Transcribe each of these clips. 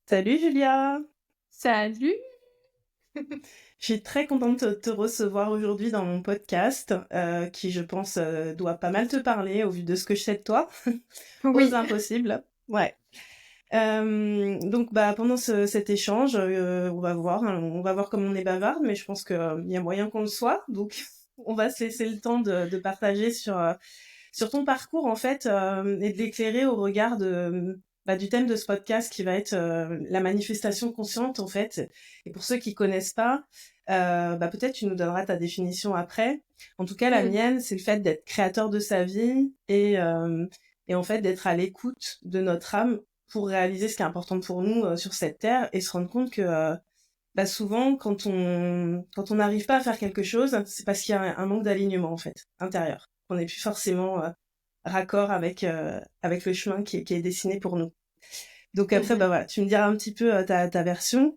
Salut Julia! Salut! Je suis très contente de te recevoir aujourd'hui dans mon podcast, qui je pense doit pas mal te parler au vu de ce que je sais de toi. Aux Oui, impossibles. Ouais. Donc bah pendant cet échange, on va voir comme on est bavard, mais je pense qu'il y a moyen qu'on le soit. Donc on va se laisser le temps de partager sur ton parcours en fait et de l'éclairer au regard du thème de ce podcast qui va être la manifestation consciente en fait. Et pour ceux qui connaissent pas, peut-être tu nous donneras ta définition après. En tout cas, la mm, mienne, c'est le fait d'être créateur de sa vie et en fait d'être à l'écoute de notre âme pour réaliser ce qui est important pour nous sur cette terre et se rendre compte que souvent quand on n'arrive pas à faire quelque chose, c'est parce qu'il y a un manque d'alignement en fait intérieur. On n'est plus forcément raccord avec le chemin qui est dessiné pour nous. Donc après, mhm. voilà, tu me diras un petit peu ta version.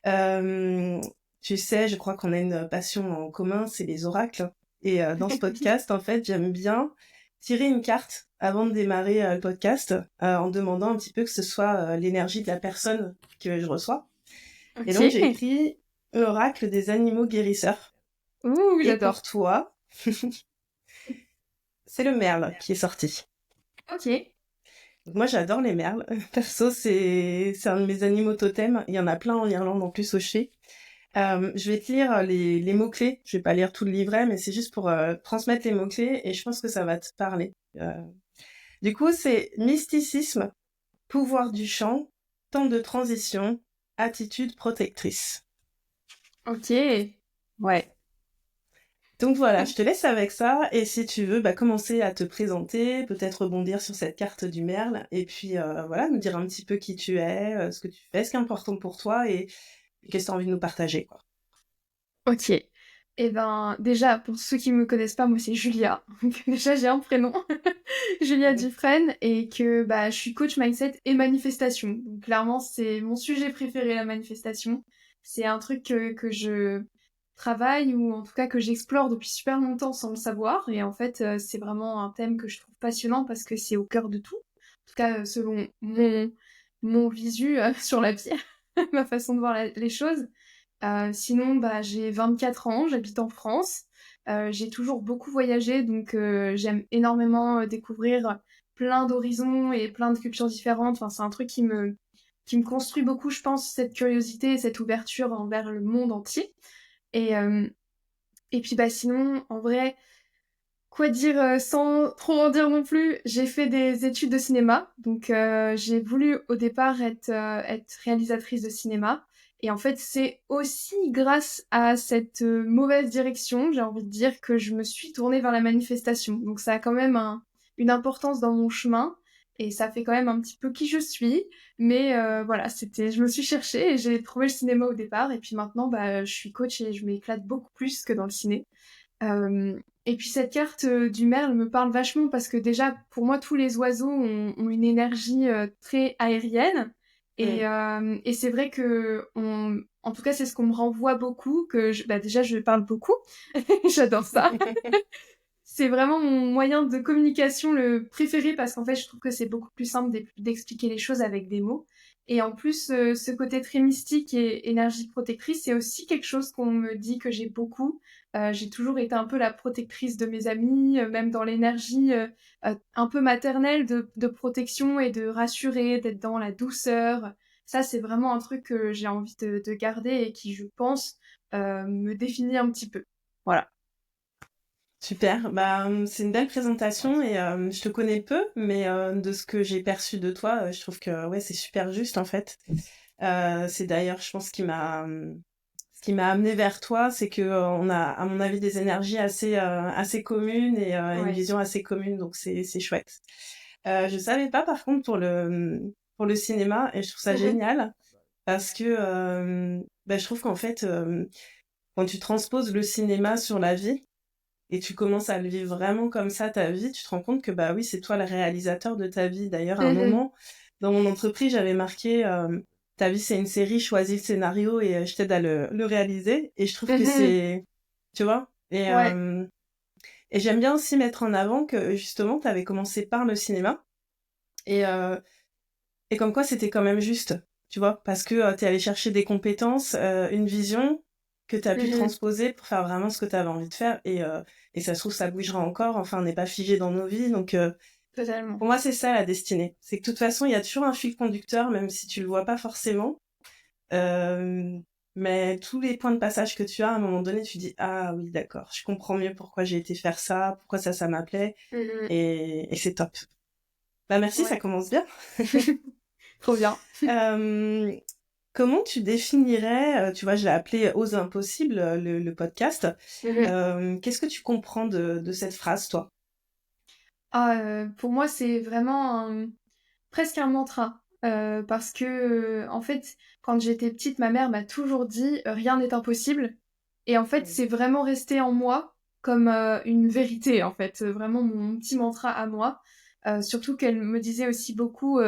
Euh, Tu sais, je crois qu'on a une passion en commun, c'est les oracles. Et dans ce podcast, en fait, j'aime bien tirer une carte avant de démarrer le podcast en demandant un petit peu que ce soit l'énergie de la personne que je reçois. Et Ok. donc, j'ai pris l'oracle des animaux guérisseurs. Ouh, Et pour j'adore. toi, c'est le merle qui est sorti. Ok. Donc moi, j'adore les merles. Perso, c'est un de mes animaux totems. Il y en a plein en Irlande en plus au Chez. Je vais te lire les mots-clés. Je vais pas lire tout le livret, mais c'est juste pour transmettre les mots-clés et je pense que ça va te parler. Du coup, c'est mysticisme, pouvoir du chant, temps de transition, attitude protectrice. Ok. Ouais. Donc voilà, je te laisse avec ça et si tu veux, commencer à te présenter, peut-être rebondir sur cette carte du merle et puis voilà, nous dire un petit peu qui tu es, ce que tu fais, ce qui est important pour toi et qu'est-ce que tu as envie de nous partager, quoi. Ok. Eh ben, déjà, pour ceux qui me connaissent pas, moi c'est Julia. Donc, déjà, j'ai un prénom, Julia Mhm. Dufresne, et que je suis coach mindset et manifestation. Donc, clairement, c'est mon sujet préféré, la manifestation. C'est un truc que je travaille ou en tout cas que j'explore depuis super longtemps sans le savoir. Et en fait, c'est vraiment un thème que je trouve passionnant parce que c'est au cœur de tout. En tout cas, selon mon visu sur la vie, ma façon de voir les choses. Sinon, j'ai 24 ans, j'habite en France. J'ai toujours beaucoup voyagé, donc j'aime énormément découvrir plein d'horizons et plein de cultures différentes. Enfin, c'est un truc qui me construit beaucoup, je pense, cette curiosité et cette ouverture envers le monde entier. Et, euh, et puis sinon, en vrai, quoi dire sans trop en dire non plus, j'ai fait des études de cinéma, donc j'ai voulu au départ être réalisatrice de cinéma. Et en fait, c'est aussi grâce à cette mauvaise direction, j'ai envie de dire, que je me suis tournée vers la manifestation. Donc ça a quand même une importance dans mon chemin, et ça fait quand même un petit peu qui je suis. Mais voilà, je me suis cherchée et j'ai trouvé le cinéma au départ, et puis maintenant, je suis coach et je m'éclate beaucoup plus que dans le ciné. Et puis cette carte du merle me parle vachement parce que déjà, pour moi, tous les oiseaux ont une énergie très aérienne. Mm. Et c'est vrai que, en tout cas, c'est ce qu'on me renvoie beaucoup, que déjà, je parle beaucoup. J'adore ça. C'est vraiment mon moyen de communication le préféré parce qu'en fait, je trouve que c'est beaucoup plus simple d'expliquer les choses avec des mots. Et en plus, ce côté très mystique et énergie protectrice, c'est aussi quelque chose qu'on me dit que j'ai beaucoup. J'ai toujours été un peu la protectrice de mes amis, même dans l'énergie un peu maternelle de protection et de rassurer, d'être dans la douceur. Ça, c'est vraiment un truc que j'ai envie de garder et qui, je pense, me définit un petit peu. Voilà. Super, c'est une belle présentation et je te connais peu, mais de ce que j'ai perçu de toi, je trouve que ouais, c'est super juste en fait. C'est d'ailleurs, je pense, ce qui m'a amené vers toi, c'est que on a, à mon avis, des énergies assez communes et une Ouais. vision assez commune, donc c'est chouette. Je savais pas par contre pour le cinéma et je trouve ça génial parce que je trouve qu'en fait, quand tu transposes le cinéma sur la vie et tu commences à le vivre vraiment comme ça ta vie, tu te rends compte que bah oui, c'est toi le réalisateur de ta vie. D'ailleurs, à un moment, dans mon entreprise, j'avais marqué ta vie c'est une série, choisis le scénario et je t'aide à le réaliser. Et je trouve que c'est, tu vois, Ouais. et j'aime bien aussi mettre en avant que justement, tu avais commencé par le cinéma et, euh, et comme quoi c'était quand même juste. tu vois, parce que t'es allé chercher des compétences, une vision que t'as pu transposer pour faire vraiment ce que t'avais envie de faire et ça se trouve ça bougera encore. Enfin, on n'est pas figé dans nos vies, donc Totalement. pour moi c'est ça la destinée. C'est que de toute façon il y a toujours un fil conducteur, même si tu le vois pas forcément. Euh, mais tous les points de passage que tu as, à un moment donné, tu dis ah oui d'accord, je comprends mieux pourquoi j'ai été faire ça, pourquoi ça m'appelait et c'est top. Bah merci, ça Ouais. commence bien. Trop bien. Euh, Comment tu définirais, tu vois, je l'ai appelé Ose impossible, le podcast. Qu'est-ce que tu comprends de cette phrase, toi? Ah, pour moi, c'est vraiment presque un mantra. Parce que, en fait, quand j'étais petite, ma mère m'a toujours dit rien n'est impossible. Et en fait, c'est vraiment resté en moi comme une vérité, en fait. Vraiment mon petit mantra à moi. Surtout qu'elle me disait aussi beaucoup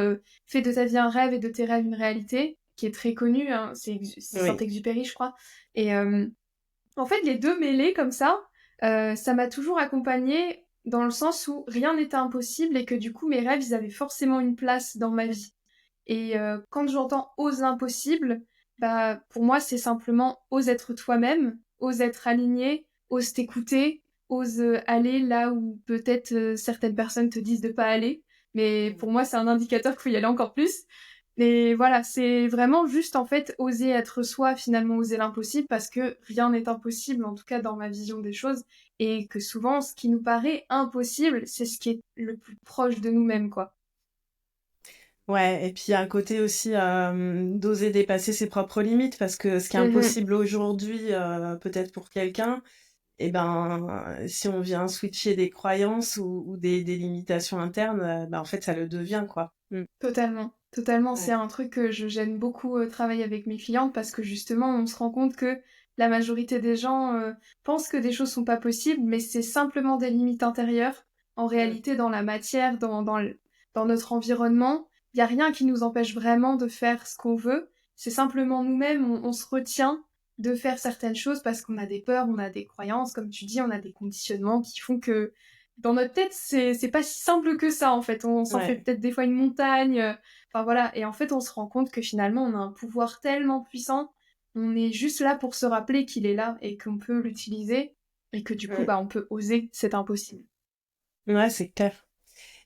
fais de ta vie un rêve et de tes rêves une réalité, qui est très connu, hein, c'est Oui. Saint-Exupéry, je crois. Et en fait, les deux mêlés comme ça m'a toujours accompagnée dans le sens où rien n'était impossible et que du coup, mes rêves, ils avaient forcément une place dans ma vie. Et quand j'entends ose l'impossible, bah, pour moi, c'est simplement ose être toi-même, ose être aligné, ose t'écouter, ose aller là où peut-être certaines personnes te disent de pas aller. Mais pour moi, c'est un indicateur qu'il faut y aller encore plus. Et voilà, c'est vraiment juste en fait oser être soi, finalement oser l'impossible, parce que rien n'est impossible, en tout cas dans ma vision des choses, et que souvent ce qui nous paraît impossible, c'est ce qui est le plus proche de nous-mêmes, quoi. Ouais, et puis il y a un côté aussi d'oser dépasser ses propres limites, parce que ce qui est Mhm. impossible aujourd'hui, peut-être pour quelqu'un, eh ben, si on vient switcher des croyances ou des limitations internes, ben, en fait, ça le devient, quoi. Totalement, totalement. C'est Ouais. un truc que j'aime beaucoup travailler avec mes clientes parce que justement, on se rend compte que la majorité des gens pensent que des choses sont pas possibles, mais c'est simplement des limites intérieures. En réalité, dans la matière, dans notre environnement, il n'y a rien qui nous empêche vraiment de faire ce qu'on veut. C'est simplement nous-mêmes, on se retient de faire certaines choses parce qu'on a des peurs, on a des croyances, comme tu dis, on a des conditionnements qui font que dans notre tête, c'est pas si simple que ça, en fait. On s'en fait Ouais. peut-être des fois une montagne. Enfin voilà. Et en fait, on se rend compte que finalement, on a un pouvoir tellement puissant. On est juste là pour se rappeler qu'il est là et qu'on peut l'utiliser. Et que du coup, Mm. bah, on peut oser cet impossible. Ouais, c'est clair.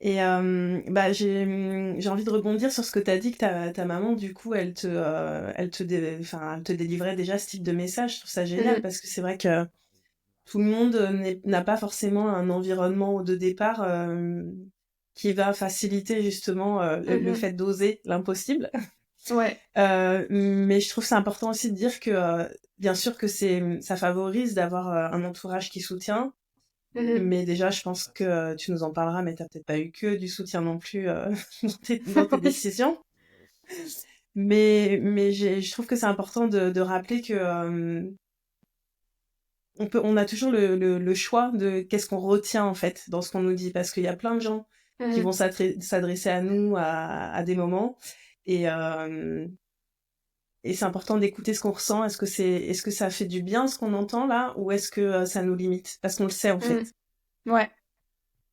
Et bah j'ai envie de rebondir sur ce que tu as dit que ta maman du coup enfin elle te délivrait déjà ce type de message. Je trouve ça génial Mhm. parce que c'est vrai que tout le monde n'a pas forcément un environnement de départ qui va faciliter justement le Mhm. fait d'oser l'impossible. Ouais. Mais je trouve c'est important aussi de dire que bien sûr que ça favorise d'avoir un entourage qui soutient. Mhm. Mais déjà, je pense que tu nous en parleras, mais t'as peut-être pas eu que du soutien non plus dans tes Oui. décisions. Mais je trouve que c'est important de rappeler que on a toujours le choix de qu'est-ce qu'on retient en fait dans ce qu'on nous dit, parce qu'il y a plein de gens qui Mhm. vont s'adresser à nous à des moments et euh, et c'est important d'écouter ce qu'on ressent. Est-ce que ça fait du bien ce qu'on entend là, ou est-ce que ça nous limite? Parce qu'on le sait en Mhm. fait. Ouais,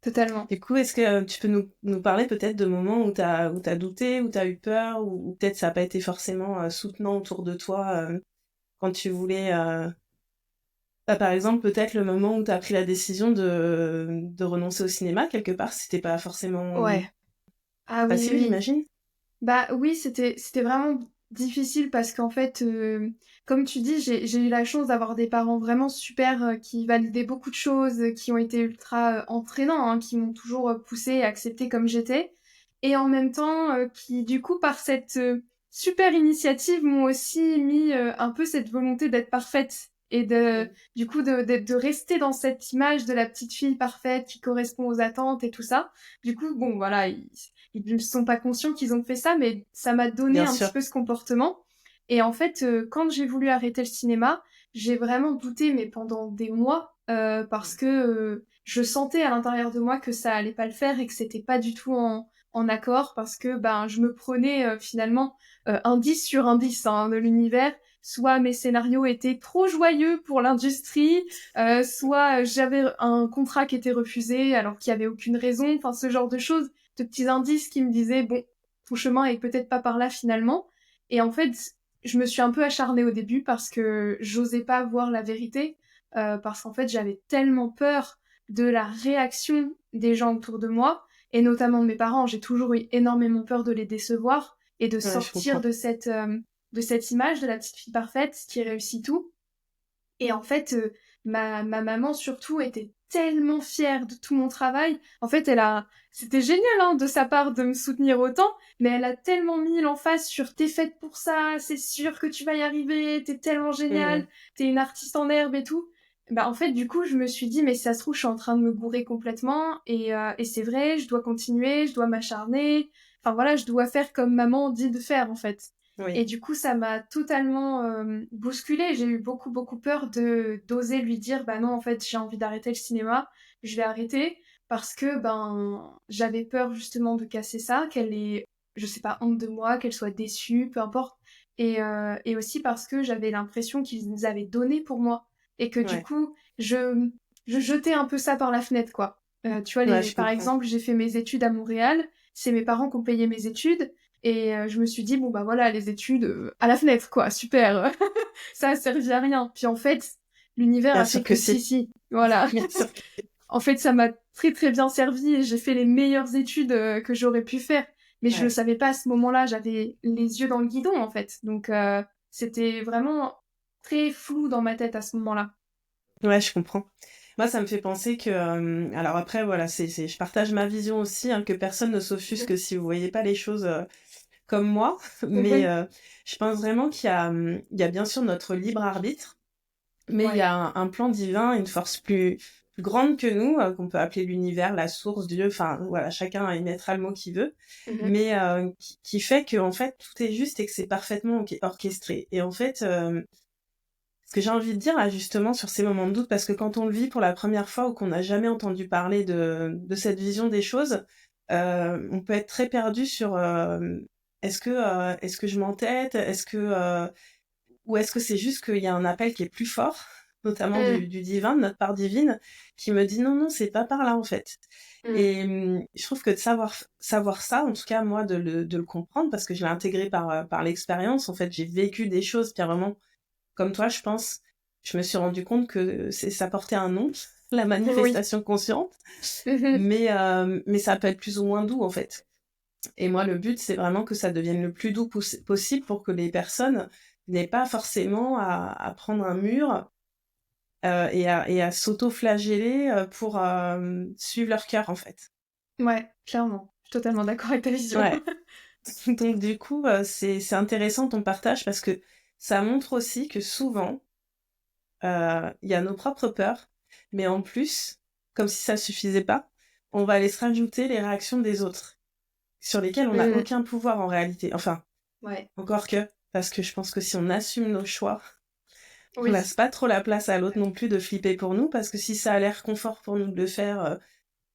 totalement. Du coup, est-ce que tu peux nous parler peut-être de moments où t'as douté, où t'as eu peur, ou peut-être ça n'a pas été forcément soutenant autour de toi quand tu voulais... bah, par exemple, peut-être le moment où t'as pris la décision de renoncer au cinéma, quelque part, c'était pas forcément Ouais. Ah oui, facile, oui. j'imagine. Bah oui, c'était vraiment difficile parce qu'en fait, comme tu dis, j'ai eu la chance d'avoir des parents vraiment super qui validaient beaucoup de choses, qui ont été ultra entraînants, hein, qui m'ont toujours poussée et acceptée comme j'étais. Et en même temps, qui du coup, par cette super initiative, m'ont aussi mis un peu cette volonté d'être parfaite. Et du coup, de rester dans cette image de la petite fille parfaite qui correspond aux attentes et tout ça. Du coup, bon, voilà, ils ne sont pas conscients qu'ils ont fait ça, mais ça m'a donné Bien un petit sûr. peu ce comportement. Et en fait, quand j'ai voulu arrêter le cinéma, j'ai vraiment douté, mais pendant des mois, parce que je sentais à l'intérieur de moi que ça allait pas le faire et que c'était pas du tout en accord, parce que ben je me prenais finalement indice sur indice hein, de l'univers. Soit mes scénarios étaient trop joyeux pour l'industrie, soit j'avais un contrat qui était refusé alors qu'il y avait aucune raison. Enfin, ce genre de choses de petits indices qui me disaient bon, ton chemin est peut-être pas par là finalement. Et en fait, je me suis un peu acharnée au début parce que j'osais pas voir la vérité, parce qu'en fait, j'avais tellement peur de la réaction des gens autour de moi, et notamment de mes parents. J'ai toujours eu énormément peur de les décevoir et de Ouais, je sortir comprends. de cette image de la petite fille parfaite qui réussit tout. Et en fait, ma maman surtout était tellement fière de tout mon travail. En fait, c'était génial hein, de sa part de me soutenir autant, mais elle a tellement mis l'emphase sur t'es faite pour ça, c'est sûr que tu vas y arriver, t'es tellement géniale, Mm. t'es une artiste en herbe et tout. Bah en fait, du coup, je me suis dit, mais si ça se trouve, je suis en train de me gourer complètement, et c'est vrai, je dois continuer, je dois m'acharner. Enfin voilà, je dois faire comme maman dit de faire en fait. Et Oui, du coup, ça m'a totalement bousculée. J'ai eu beaucoup, beaucoup peur d'oser lui dire, bah non, en fait, j'ai envie d'arrêter le cinéma, je vais arrêter, parce que ben j'avais peur justement de casser ça, qu'elle ait, je sais pas, honte de moi, qu'elle soit déçue, peu importe. Et aussi parce que j'avais l'impression qu'ils nous avaient donné pour moi. Et que du ouais, coup, je jetais un peu ça par la fenêtre, quoi. Tu vois, ouais, je par comprends. exemple, j'ai fait mes études à Montréal, c'est mes parents qui ont payé mes études. Et je me suis dit, bon bah voilà, les études à la fenêtre, quoi, super. Ça a servi à rien. Puis en fait, l'univers Bien a fait sûr que que si, si. si. Voilà. Bien sûr. En fait, ça m'a très très bien servi et j'ai fait les meilleures études que j'aurais pu faire. Mais je le Ouais. savais pas à ce moment-là, j'avais les yeux dans le guidon en fait. Donc c'était vraiment très flou dans ma tête à ce moment-là. Ouais, je comprends. Moi, ça me fait penser que, alors après, voilà, je partage ma vision aussi, hein, que personne ne s'offusque si vous voyez pas les choses comme moi, mais Mhm. je pense vraiment il y a bien sûr notre libre arbitre, mais il y Ouais. a un plan divin, une force plus grande que nous, qu'on peut appeler l'univers, la source, Dieu, enfin voilà, chacun y mettra le mot qu'il veut, Mhm. mais qui fait que en fait tout est juste et que c'est parfaitement orchestré. Et en fait, ce que j'ai envie de dire là justement sur ces moments de doute, parce que quand on le vit pour la première fois ou qu'on n'a jamais entendu parler de cette vision des choses, on peut être très perdu sur est-ce que je m'entête, ou est-ce que c'est juste qu'il y a un appel qui est plus fort, notamment Mhm. du divin, de notre part divine, qui me dit non, non, c'est pas par là en fait. Mhm. Et je trouve que de savoir ça, en tout cas moi de le comprendre, parce que je l'ai intégré par l'expérience, en fait j'ai vécu des choses, puis vraiment comme toi, je pense, je me suis rendu compte que ça portait un nom, la Oui. manifestation consciente, Mhm. mais ça peut être plus ou moins doux en fait. Et moi, le but, c'est vraiment que ça devienne le plus doux possible pour que les personnes n'aient pas forcément à prendre un mur et à s'auto-flageller pour suivre leur cœur en fait. Ouais, clairement. Je suis totalement d'accord avec ta vision. Ouais. Donc du coup, c'est intéressant ton partage parce que ça montre aussi que souvent, il y a nos propres peurs, mais en plus, comme si ça suffisait pas, on va aller se rajouter les réactions des autres, sur lesquelles on n'a Mhm. aucun pouvoir en réalité. Enfin, Ouais. encore que, parce que je pense que si on assume nos choix, on Oui. laisse pas trop la place à l'autre non plus de flipper pour nous, parce que si ça a l'air confort pour nous de le faire,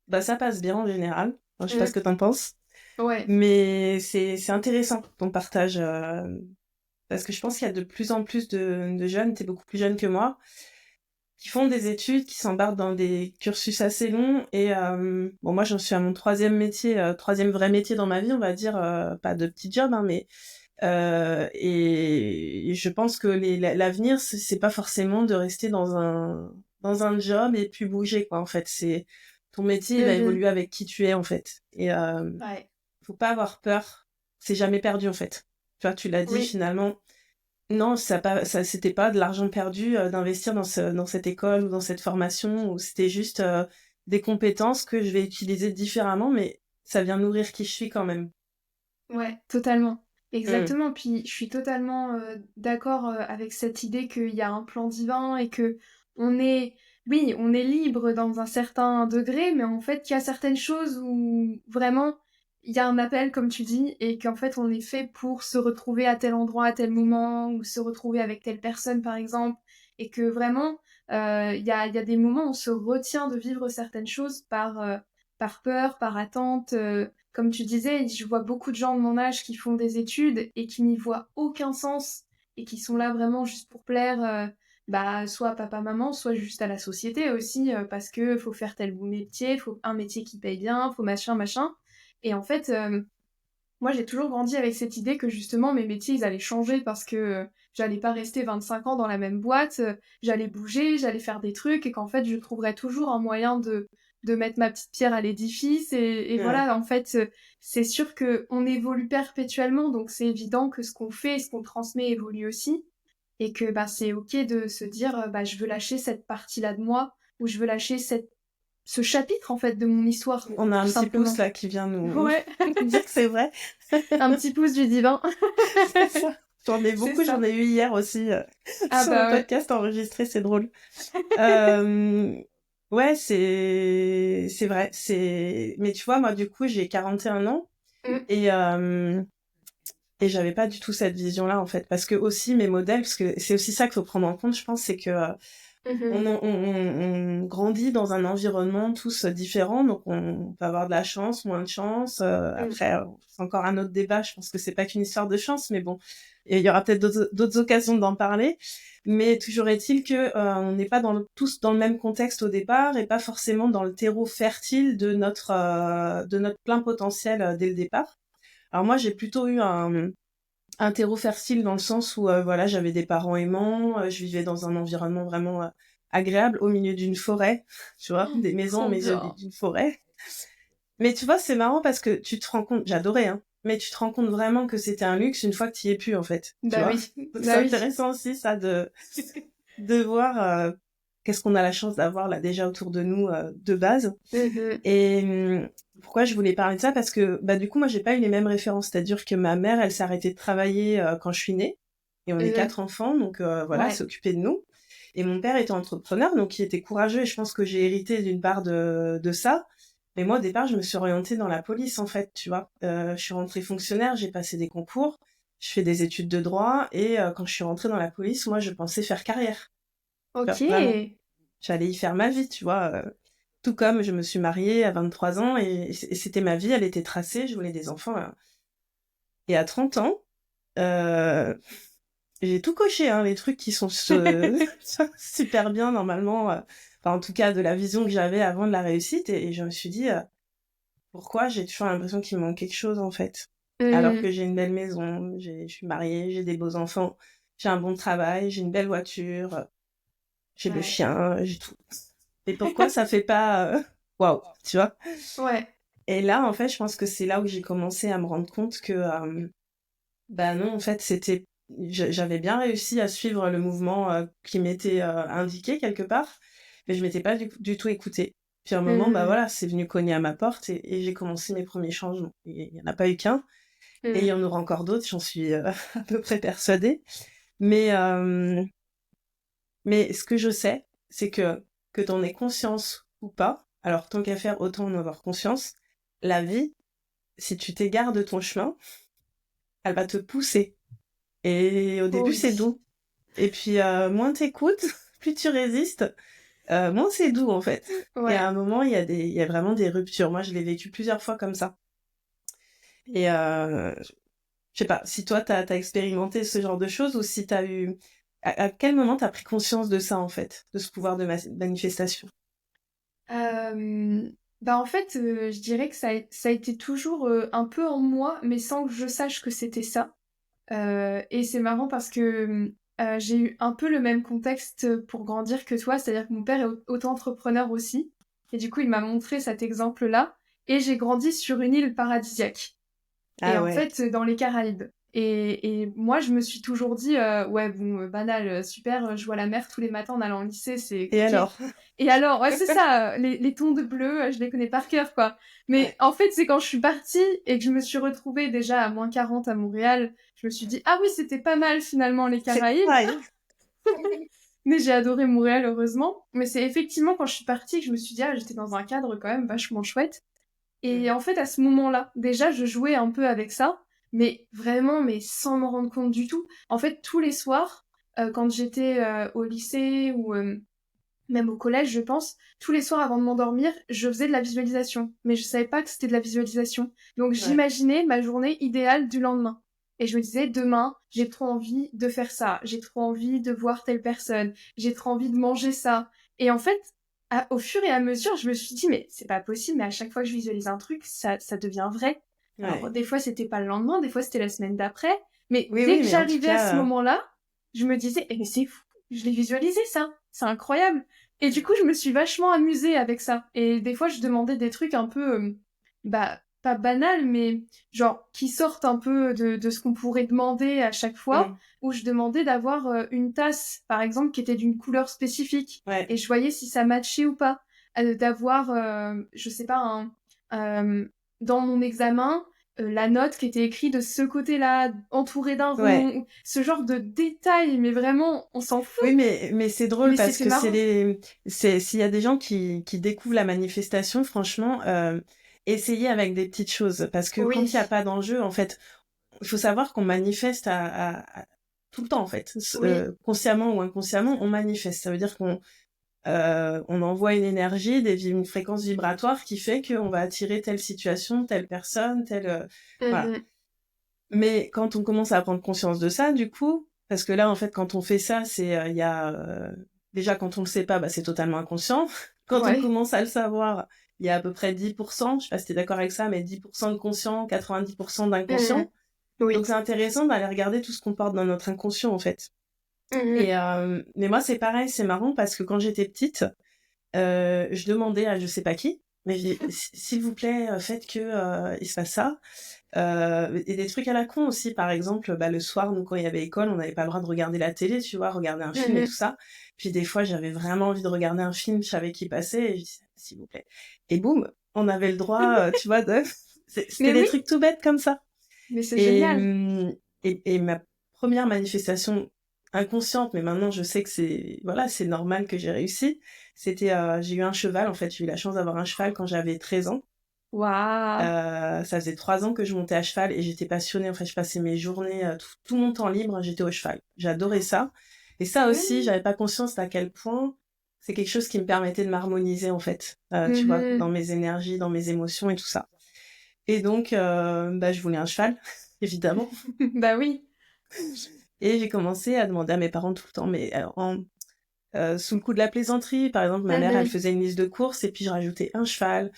bah ça passe bien en général. Enfin, je sais pas ce Mhm. que t'en penses, Ouais. mais c'est intéressant ton partage, parce que je pense qu'il y a de plus en plus de jeunes, t'es beaucoup plus jeune que moi, qui font des études, qui s'embarquent dans des cursus assez longs. Et bon, moi, j'en suis à mon troisième métier, troisième vrai métier dans ma vie, on va dire, pas de petit job, hein, mais et je pense que l'avenir, c'est pas forcément de rester dans un job et puis bouger, quoi. En fait, c'est ton métier il va Mhm. évoluer avec qui tu es, en fait. Et Ouais. faut pas avoir peur. C'est jamais perdu, en fait. Tu vois, tu l'as dit Oui. finalement. Non, c'était pas de l'argent perdu d'investir dans cette école ou dans cette formation, ou c'était juste des compétences que je vais utiliser différemment, mais ça vient nourrir qui je suis quand même. Ouais, totalement. Mm. Exactement. Puis je suis totalement d'accord avec cette idée qu'il y a un plan divin et que on est, oui, on est libre dans un certain degré, mais en fait, qu'il y a certaines choses où vraiment il y a un appel, comme tu dis, et qu'en fait, on est fait pour se retrouver à tel endroit, à tel moment, ou se retrouver avec telle personne, par exemple, et que vraiment, il y a des moments où on se retient de vivre certaines choses par peur, par attente. Comme tu disais, je vois beaucoup de gens de mon âge qui font des études et qui n'y voient aucun sens et qui sont là vraiment juste pour plaire, bah, soit à papa, maman, soit juste à la société aussi, parce que faut faire tel métier, faut un métier qui paye bien, faut machin, machin. Et en fait, Moi, j'ai toujours grandi avec cette idée que justement mes métiers, ils allaient changer parce que j'allais pas rester 25 ans dans la même boîte, j'allais bouger, j'allais faire des trucs et qu'en fait, je trouverais toujours un moyen de mettre ma petite pierre à l'édifice et Ouais. voilà, en fait, c'est sûr que on évolue perpétuellement, donc c'est évident que ce qu'on fait et ce qu'on transmet évolue aussi et que bah c'est ok de se dire bah je veux lâcher cette partie-là de moi ou je veux lâcher ce chapitre en fait de mon histoire, On a tout un petit pouce simplement. là qui vient nous Ouais, dire que c'est vrai. un petit pouce du divin. C'est ça. J'en ai C'est beaucoup, j'en ça. ai eu hier aussi Ah sur le bah ouais. podcast enregistré, c'est drôle. Euh, ouais, c'est vrai. Mais tu vois, moi du coup, j'ai 41 ans Mm. et euh, et j'avais pas du tout cette vision-là en fait, parce que aussi mes modèles, parce que c'est aussi ça qu'il faut prendre en compte, je pense, c'est que Mhm. on grandit dans un environnement tous différents, donc on peut avoir de la chance, moins de chance. Mm. Après, c'est encore un autre débat. Je pense que c'est pas qu'une histoire de chance, mais bon, et il y aura peut-être d'autres occasions d'en parler. Mais toujours est-il que on n'est pas tous dans le même contexte au départ et pas forcément dans le terreau fertile de notre plein potentiel dès le départ. Alors moi, j'ai plutôt eu un terreau fertile dans le sens où voilà, j'avais des parents aimants, je vivais dans un environnement vraiment agréable au milieu d'une forêt, tu vois, des maisons au Trop milieu bien. d'une forêt. Mais tu vois, c'est marrant parce que tu te rends compte, j'adorais, hein, mais tu te rends compte vraiment que c'était un luxe une fois que tu y es plus en fait, tu Bah vois. oui. Donc c'est Bah oui. intéressant aussi ça de voir qu'est-ce qu'on a la chance d'avoir là déjà autour de nous de base. Mhm. Et pourquoi je voulais parler de ça? Parce que bah du coup moi j'ai pas eu les mêmes références, c'est-à-dire que ma mère elle s'est arrêtée de travailler quand je suis née et on est Mhm. 4 enfants donc voilà, elle Ouais. s'occupait de nous. Et mon père était entrepreneur donc il était courageux et je pense que j'ai hérité d'une part de ça. Mais moi au départ je me suis orientée dans la police en fait, tu vois. Je suis rentrée fonctionnaire, j'ai passé des concours, je fais des études de droit et quand je suis rentrée dans la police, moi je pensais faire carrière, tu Ok. vois, vraiment. J'allais y faire ma vie, tu vois. Tout comme je me suis mariée à 23 ans et c'était ma vie, elle était tracée, je voulais des enfants. Là. Et à 30 ans, euh, j'ai tout coché, hein, les trucs qui sont super bien normalement. Enfin, en tout cas, de la vision que j'avais avant de la réussite. Et je me suis dit, pourquoi j'ai toujours l'impression qu'il me manque quelque chose en fait. Alors Mhm. que j'ai une belle maison, je suis mariée, j'ai des beaux enfants, j'ai un bon travail, j'ai une belle voiture, j'ai le Ouais. chien, j'ai tout. Et pourquoi ça fait pas waouh, tu vois? Ouais. Et là, en fait, je pense que c'est là où j'ai commencé à me rendre compte que bah non, en fait, j'avais bien réussi à suivre le mouvement qui m'était indiqué quelque part, mais je m'étais pas du tout écoutée. Puis à un moment, bah Mhm. voilà, c'est venu cogner à ma porte et j'ai commencé mes premiers changements. Et il y en a pas eu qu'un, et il y Mhm. en aura encore d'autres, j'en suis à peu près persuadée. Mais mais ce que je sais, c'est que t'en aies conscience ou pas, alors tant qu'à faire, autant en avoir conscience, la vie, si tu t'égares de ton chemin, elle va te pousser. Et au Oh début, c'est oui. doux. Et puis, moins t'écoutes, plus tu résistes, moins c'est doux, en fait. Et à Ouais. un moment, il y a vraiment des ruptures. Moi, je l'ai vécu plusieurs fois comme ça. Et je sais pas, si toi, t'as expérimenté ce genre de choses ou si t'as eu... à quel moment t'as pris conscience de ça, en fait, de ce pouvoir de manifestation? Euh, Bah en fait, je dirais que ça a été toujours un peu en moi, mais sans que je sache que c'était ça. Et c'est marrant parce que j'ai eu un peu le même contexte pour grandir que toi, c'est-à-dire que mon père est auto-entrepreneur aussi. Et du coup, il m'a montré cet exemple-là. Et j'ai grandi sur une île paradisiaque. Et Ah en ouais. fait, dans les Caraïbes. Et moi, je me suis toujours dit, ouais, bon, banal, super, je vois la mer tous les matins en allant au lycée, c'est Et ok. alors? Et alors, ouais, c'est ça, les tons de bleu, je les connais par cœur, quoi. Mais Ouais. en fait, c'est quand je suis partie et que je me suis retrouvée déjà à -40 à Montréal, je me suis dit, ah oui, c'était pas mal finalement les C'est Caraïbes. pareil. Mais j'ai adoré Montréal, heureusement. Mais c'est effectivement quand je suis partie que je me suis dit, ah, j'étais dans un cadre quand même vachement chouette. Et en fait, à ce moment-là, déjà, je jouais un peu avec ça, mais vraiment, mais sans m'en rendre compte du tout. En fait, tous les soirs, quand j'étais au lycée ou même au collège, je pense, tous les soirs avant de m'endormir, je faisais de la visualisation. Mais je savais pas que c'était de la visualisation. Donc, Ouais. j'imaginais ma journée idéale du lendemain. Et je me disais, demain, j'ai trop envie de faire ça. J'ai trop envie de voir telle personne. J'ai trop envie de manger ça. Et en fait, au fur et à mesure, je me suis dit, mais c'est pas possible, mais à chaque fois que je visualise un truc, ça devient vrai. Alors, Ouais. des fois, c'était pas le lendemain, des fois, c'était la semaine d'après. Mais Oui, dès oui, que mais en tout j'arrivais à ce cas, moment-là, je me disais, mais c'est fou, je l'ai visualisé ça, c'est incroyable. Et du coup, je me suis vachement amusée avec ça. Et des fois, je demandais des trucs un peu, bah, pas banals, mais genre qui sortent un peu de ce qu'on pourrait demander à chaque fois, mm, où je demandais d'avoir une tasse, par exemple, qui était d'une couleur spécifique. ouais. Et je voyais si ça matchait ou pas. D'avoir, je sais pas, dans mon examen, la note qui était écrite de ce côté-là, entourée d'un Ouais. rond, ce genre de détails, mais vraiment, on s'en fout. Oui, mais c'est drôle Mais parce c'était que marrant. s'il y a des gens qui découvrent la manifestation, franchement, essayez avec des petites choses. Parce que quand il n'y a Oui, pas d'enjeu, en fait, il faut savoir qu'on manifeste tout le temps, en fait. oui. Consciemment ou inconsciemment, on manifeste. Ça veut dire on envoie une énergie, une fréquence vibratoire qui fait qu'on va attirer telle situation, telle personne, voilà. Mhm. Mais quand on commence à prendre conscience de ça, du coup, parce que là, en fait, quand on fait ça, il y a déjà quand on le sait pas, bah, c'est totalement inconscient. Quand on Ouais. commence à le savoir, il y a à peu près 10%, je sais pas si t'es d'accord avec ça, mais 10% de conscient, 90% Mhm. d'inconscient. Oui. Donc c'est intéressant d'aller regarder tout ce qu'on porte dans notre inconscient, en fait. Mhm. Mais moi, c'est pareil, c'est marrant parce que quand j'étais petite, je demandais à je sais pas qui, mais s'il vous plaît, faites que il se passe ça. Et des trucs à la con aussi, par exemple, bah, le soir, nous, quand il y avait école, on n'avait pas le droit de regarder la télé, tu vois, regarder un film et tout Mhm. ça. Puis des fois, j'avais vraiment envie de regarder un film, je savais qui passait, et je disais, s'il vous plaît. Et boum, on avait le droit, tu vois, c'était Mais des oui, trucs tout bêtes comme ça. mais c'est Et, génial. et ma première manifestation inconsciente, mais maintenant je sais que voilà, c'est normal que j'ai réussi, c'était, j'ai eu un cheval, en fait, j'ai eu la chance d'avoir un cheval quand j'avais 13 ans. Waouh. Ça faisait 3 ans que je montais à cheval et j'étais passionnée. En fait, je passais mes journées, tout mon temps libre, j'étais au cheval. J'adorais ça. Et ça aussi, Mhm. j'avais pas conscience d'à quel point c'est quelque chose qui me permettait de m'harmoniser, en fait. Tu vois, dans Mhm. mes énergies, dans mes émotions et tout ça. Et donc, bah, je voulais un cheval, évidemment. Bah oui. Et j'ai commencé à demander à mes parents tout le temps, mais alors, sous le coup de la plaisanterie, par exemple, ma mère, elle Mhm. faisait une liste de courses et puis je rajoutais un cheval.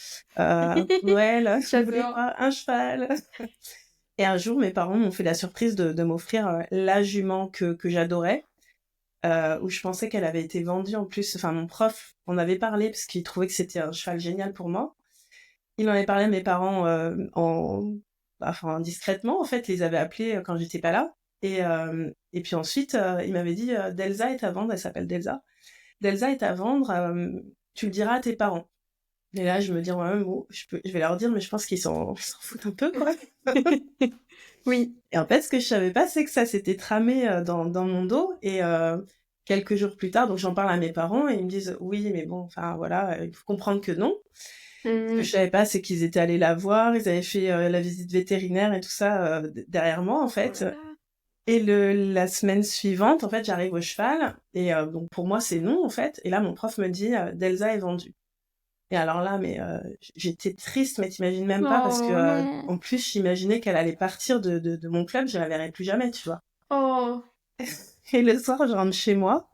Noël, vous voulez J'adore. quoi? Un cheval. Et un jour, mes parents m'ont fait la surprise de m'offrir la jument que j'adorais, où je pensais qu'elle avait été vendue en plus. Enfin, mon prof en avait parlé parce qu'il trouvait que c'était un cheval génial pour moi. Il en avait parlé à mes parents enfin, discrètement, en fait, ils les avaient appelés quand j'étais pas là. Et puis ensuite, il m'avait dit Delsa est à vendre, elle s'appelle Delsa. Delsa est à vendre, tu le diras à tes parents. Et là, je me dis, ouais, bon, je vais leur dire, mais je pense qu'ils s'en foutent un peu, quoi. Oui. Et en fait, ce que je savais pas, c'est que ça s'était tramé dans mon dos. Et quelques jours plus tard, donc j'en parle à mes parents et ils me disent, oui, mais bon, enfin voilà, il faut comprendre que non. Ce que je Mhm. savais pas, c'est qu'ils étaient allés la voir, ils avaient fait la visite vétérinaire et tout ça derrière moi, en Oh fait. là là. Et la semaine suivante, en fait, j'arrive au cheval et donc pour moi, c'est non, en fait. Et là, mon prof me dit, Delsa est vendue. Et alors là, mais j'étais triste, mais t'imagines même pas, parce que Oh non. en plus, j'imaginais qu'elle allait partir de mon club, je la verrais plus jamais, tu vois. Oh. Et le soir, je rentre chez moi,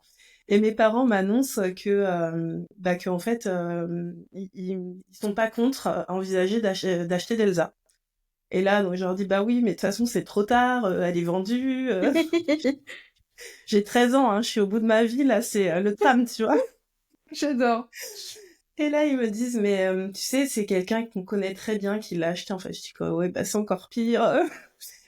et mes parents m'annoncent que en fait, ils sont pas contre envisager d'acheter d'Elsa. Et là, donc, je leur dis, bah oui, mais de toute façon, c'est trop tard, elle est vendue. J'ai 13 ans, hein, je suis au bout de ma vie, là, c'est le tram, tu vois. J'adore. Et là, ils me disent, mais tu sais, c'est quelqu'un qu'on connaît très bien qui l'a acheté. En fait, je dis quoi, ouais, bah c'est encore pire.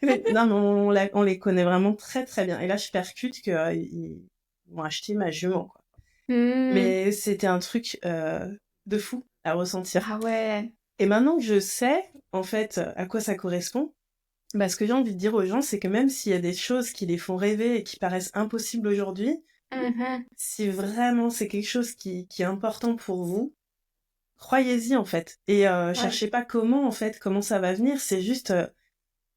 Non, mais on les connaît vraiment très très bien. Et là, je percute que ils m'ont acheté ma jument, quoi. Mhm. Mais c'était un truc de fou à ressentir. Ah ouais. Et maintenant que je sais, en fait, à quoi ça correspond, bah, ce que j'ai envie de dire aux gens, c'est que même s'il y a des choses qui les font rêver et qui paraissent impossibles aujourd'hui, Mhm. si vraiment c'est quelque chose qui est important pour vous, croyez-y en fait. Et Ouais. cherchez pas comment en fait, comment ça va venir, c'est juste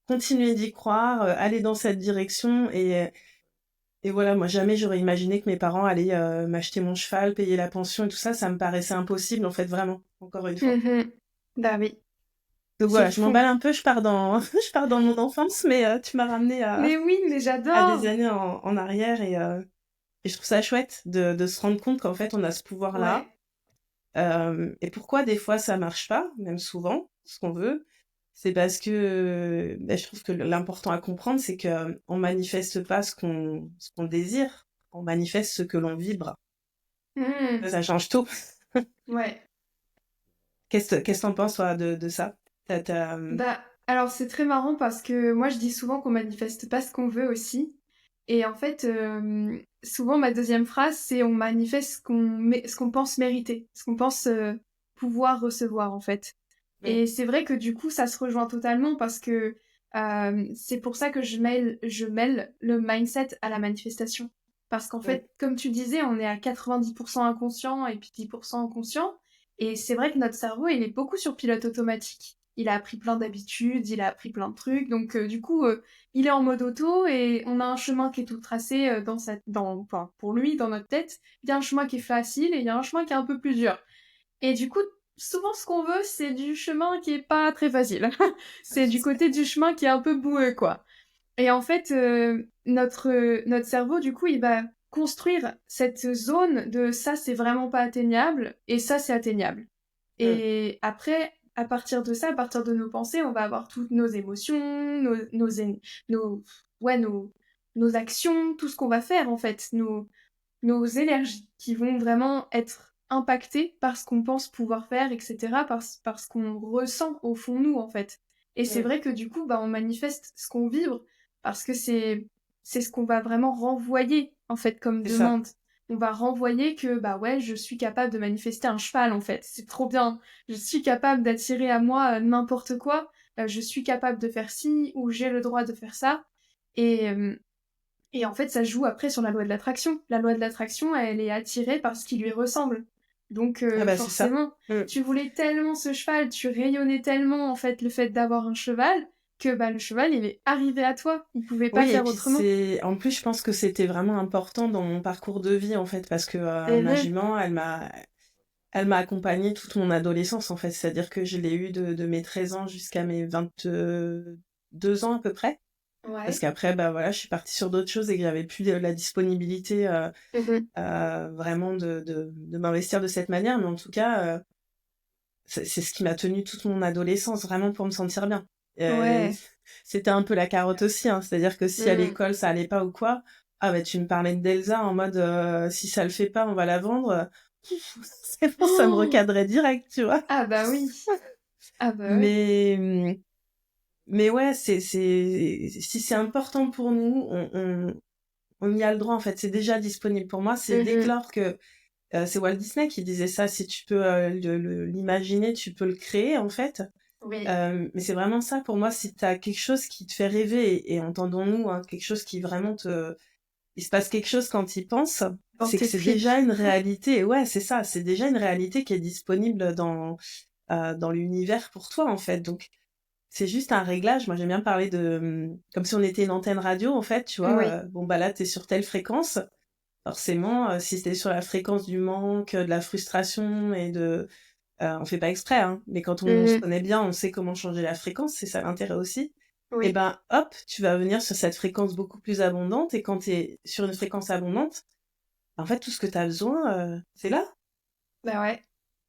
continuer d'y croire, aller dans cette direction et voilà, moi jamais j'aurais imaginé que mes parents allaient m'acheter mon cheval, payer la pension et tout ça, ça me paraissait impossible en fait vraiment, encore une fois. Mhm. Bah oui. Donc C'est voilà, je fou. m'emballe un peu, je pars dans je pars dans mon enfance, mais tu m'as ramené Mais oui, mais à des j'adore. années en arrière et je trouve ça chouette de se rendre compte qu'en fait on a ce Ouais. pouvoir-là. Et pourquoi des fois ça marche pas, même souvent, ce qu'on veut, c'est parce que je trouve que l'important à comprendre, c'est que on manifeste pas ce qu'on désire, on manifeste ce que l'on vibre. Hmm. Ça change tout. Ouais. Qu'est-ce que t'en penses, toi, de ça? Bah, alors c'est très marrant parce que moi je dis souvent qu'on manifeste pas ce qu'on veut aussi. Et en fait, souvent ma deuxième phrase c'est on manifeste ce qu'on pense mériter, ce qu'on pense pouvoir recevoir en fait. Mm, Et c'est vrai que du coup ça se rejoint totalement parce que c'est pour ça que je mêle le mindset à la manifestation. Parce qu'en mm, fait, comme tu disais, on est à 90% inconscient et puis 10% conscient. Et c'est vrai que notre cerveau, il est beaucoup sur pilote automatique. Il a appris plein d'habitudes, il a appris plein de trucs. Donc, du coup, il est en mode auto et on a un chemin qui est tout tracé enfin, pour lui, dans notre tête. Il y a un chemin qui est facile et il y a un chemin qui est un peu plus dur. Et du coup, souvent, ce qu'on veut, c'est du chemin qui est pas très facile. C'est du côté du chemin qui est un peu boueux, quoi. Et en fait, notre cerveau, du coup, il va construire cette zone de ça, c'est vraiment pas atteignable et ça, c'est atteignable. mm. Et après, à partir de ça, à partir de nos pensées, on va avoir toutes nos émotions, nos, ouais, nos actions, tout ce qu'on va faire, en fait, nos énergies qui vont vraiment être impactées par ce qu'on pense pouvoir faire, etc., par ce qu'on ressent au fond de nous, en fait. Et c'est Mm. vrai que du coup, bah, on manifeste ce qu'on vibre parce que c'est ce qu'on va vraiment renvoyer, en fait, comme C'est ça. demande. On va renvoyer que, bah ouais, je suis capable de manifester un cheval, en fait. C'est trop bien. Je suis capable d'attirer à moi n'importe quoi. Je suis capable de faire ci ou j'ai le droit de faire ça. Et, et en fait, ça joue après sur la loi de l'attraction. La loi de l'attraction, elle est attirée par ce qui lui ressemble. Donc Ah bah, c'est ça. forcément, Mm. tu voulais tellement ce cheval, tu rayonnais tellement en fait le fait d'avoir un cheval que bah le cheval il est arrivé à toi. Il pouvait pas Oui, et faire puis autrement. en plus, je pense que c'était vraiment important dans mon parcours de vie, en fait, parce que ma Mhm. jument, elle m'a accompagnée toute mon adolescence, en fait. C'est-à-dire que je l'ai eue de mes 13 ans jusqu'à mes 22 ans à peu près. Parce Ouais. qu'après, bah voilà, je suis partie sur d'autres choses et que j'avais plus la disponibilité Mhm. vraiment de m'investir de cette manière. Mais en tout cas, c'est ce qui m'a tenue toute mon adolescence, vraiment pour me sentir bien. Euh, Ouais. C'était un peu la carotte aussi, hein. C'est-à-dire que si à Mhm. l'école ça allait pas ou quoi, ah bah tu me parlais d'Elsa en mode si ça le fait pas, on va la vendre. C'est bon, ça me Oh, recadrait direct, tu vois. ah bah oui. Ah bah oui. Mais mais ouais, si c'est important pour nous, on y a le droit en fait. C'est déjà disponible pour moi. C'est dès que Mhm. lors que c'est Walt Disney qui disait ça. Si tu peux l'imaginer, tu peux le créer en fait. Oui. Mais c'est vraiment ça pour moi. Si t'as quelque chose qui te fait rêver et entendons-nous, hein, quelque chose qui vraiment il se passe quelque chose quand il pense, Dans c'est que tes c'est tripes. déjà une réalité. Et ouais, c'est ça. C'est déjà une réalité qui est disponible dans l'univers pour toi en fait. Donc c'est juste un réglage. Moi, j'aime bien parler comme si on était une antenne radio, en fait, tu vois. Oui. Bon, bah là, t'es sur telle fréquence. Forcément, si t'es sur la fréquence du manque, de la frustration on fait pas exprès, hein, mais quand on se Mhm. connaît bien, on sait comment changer la fréquence, c'est ça l'intérêt aussi. Et Oui. ben, hop, tu vas venir sur cette fréquence beaucoup plus abondante. Et quand t'es sur une fréquence abondante, en fait, tout ce que t'as besoin, c'est là. Bah ouais.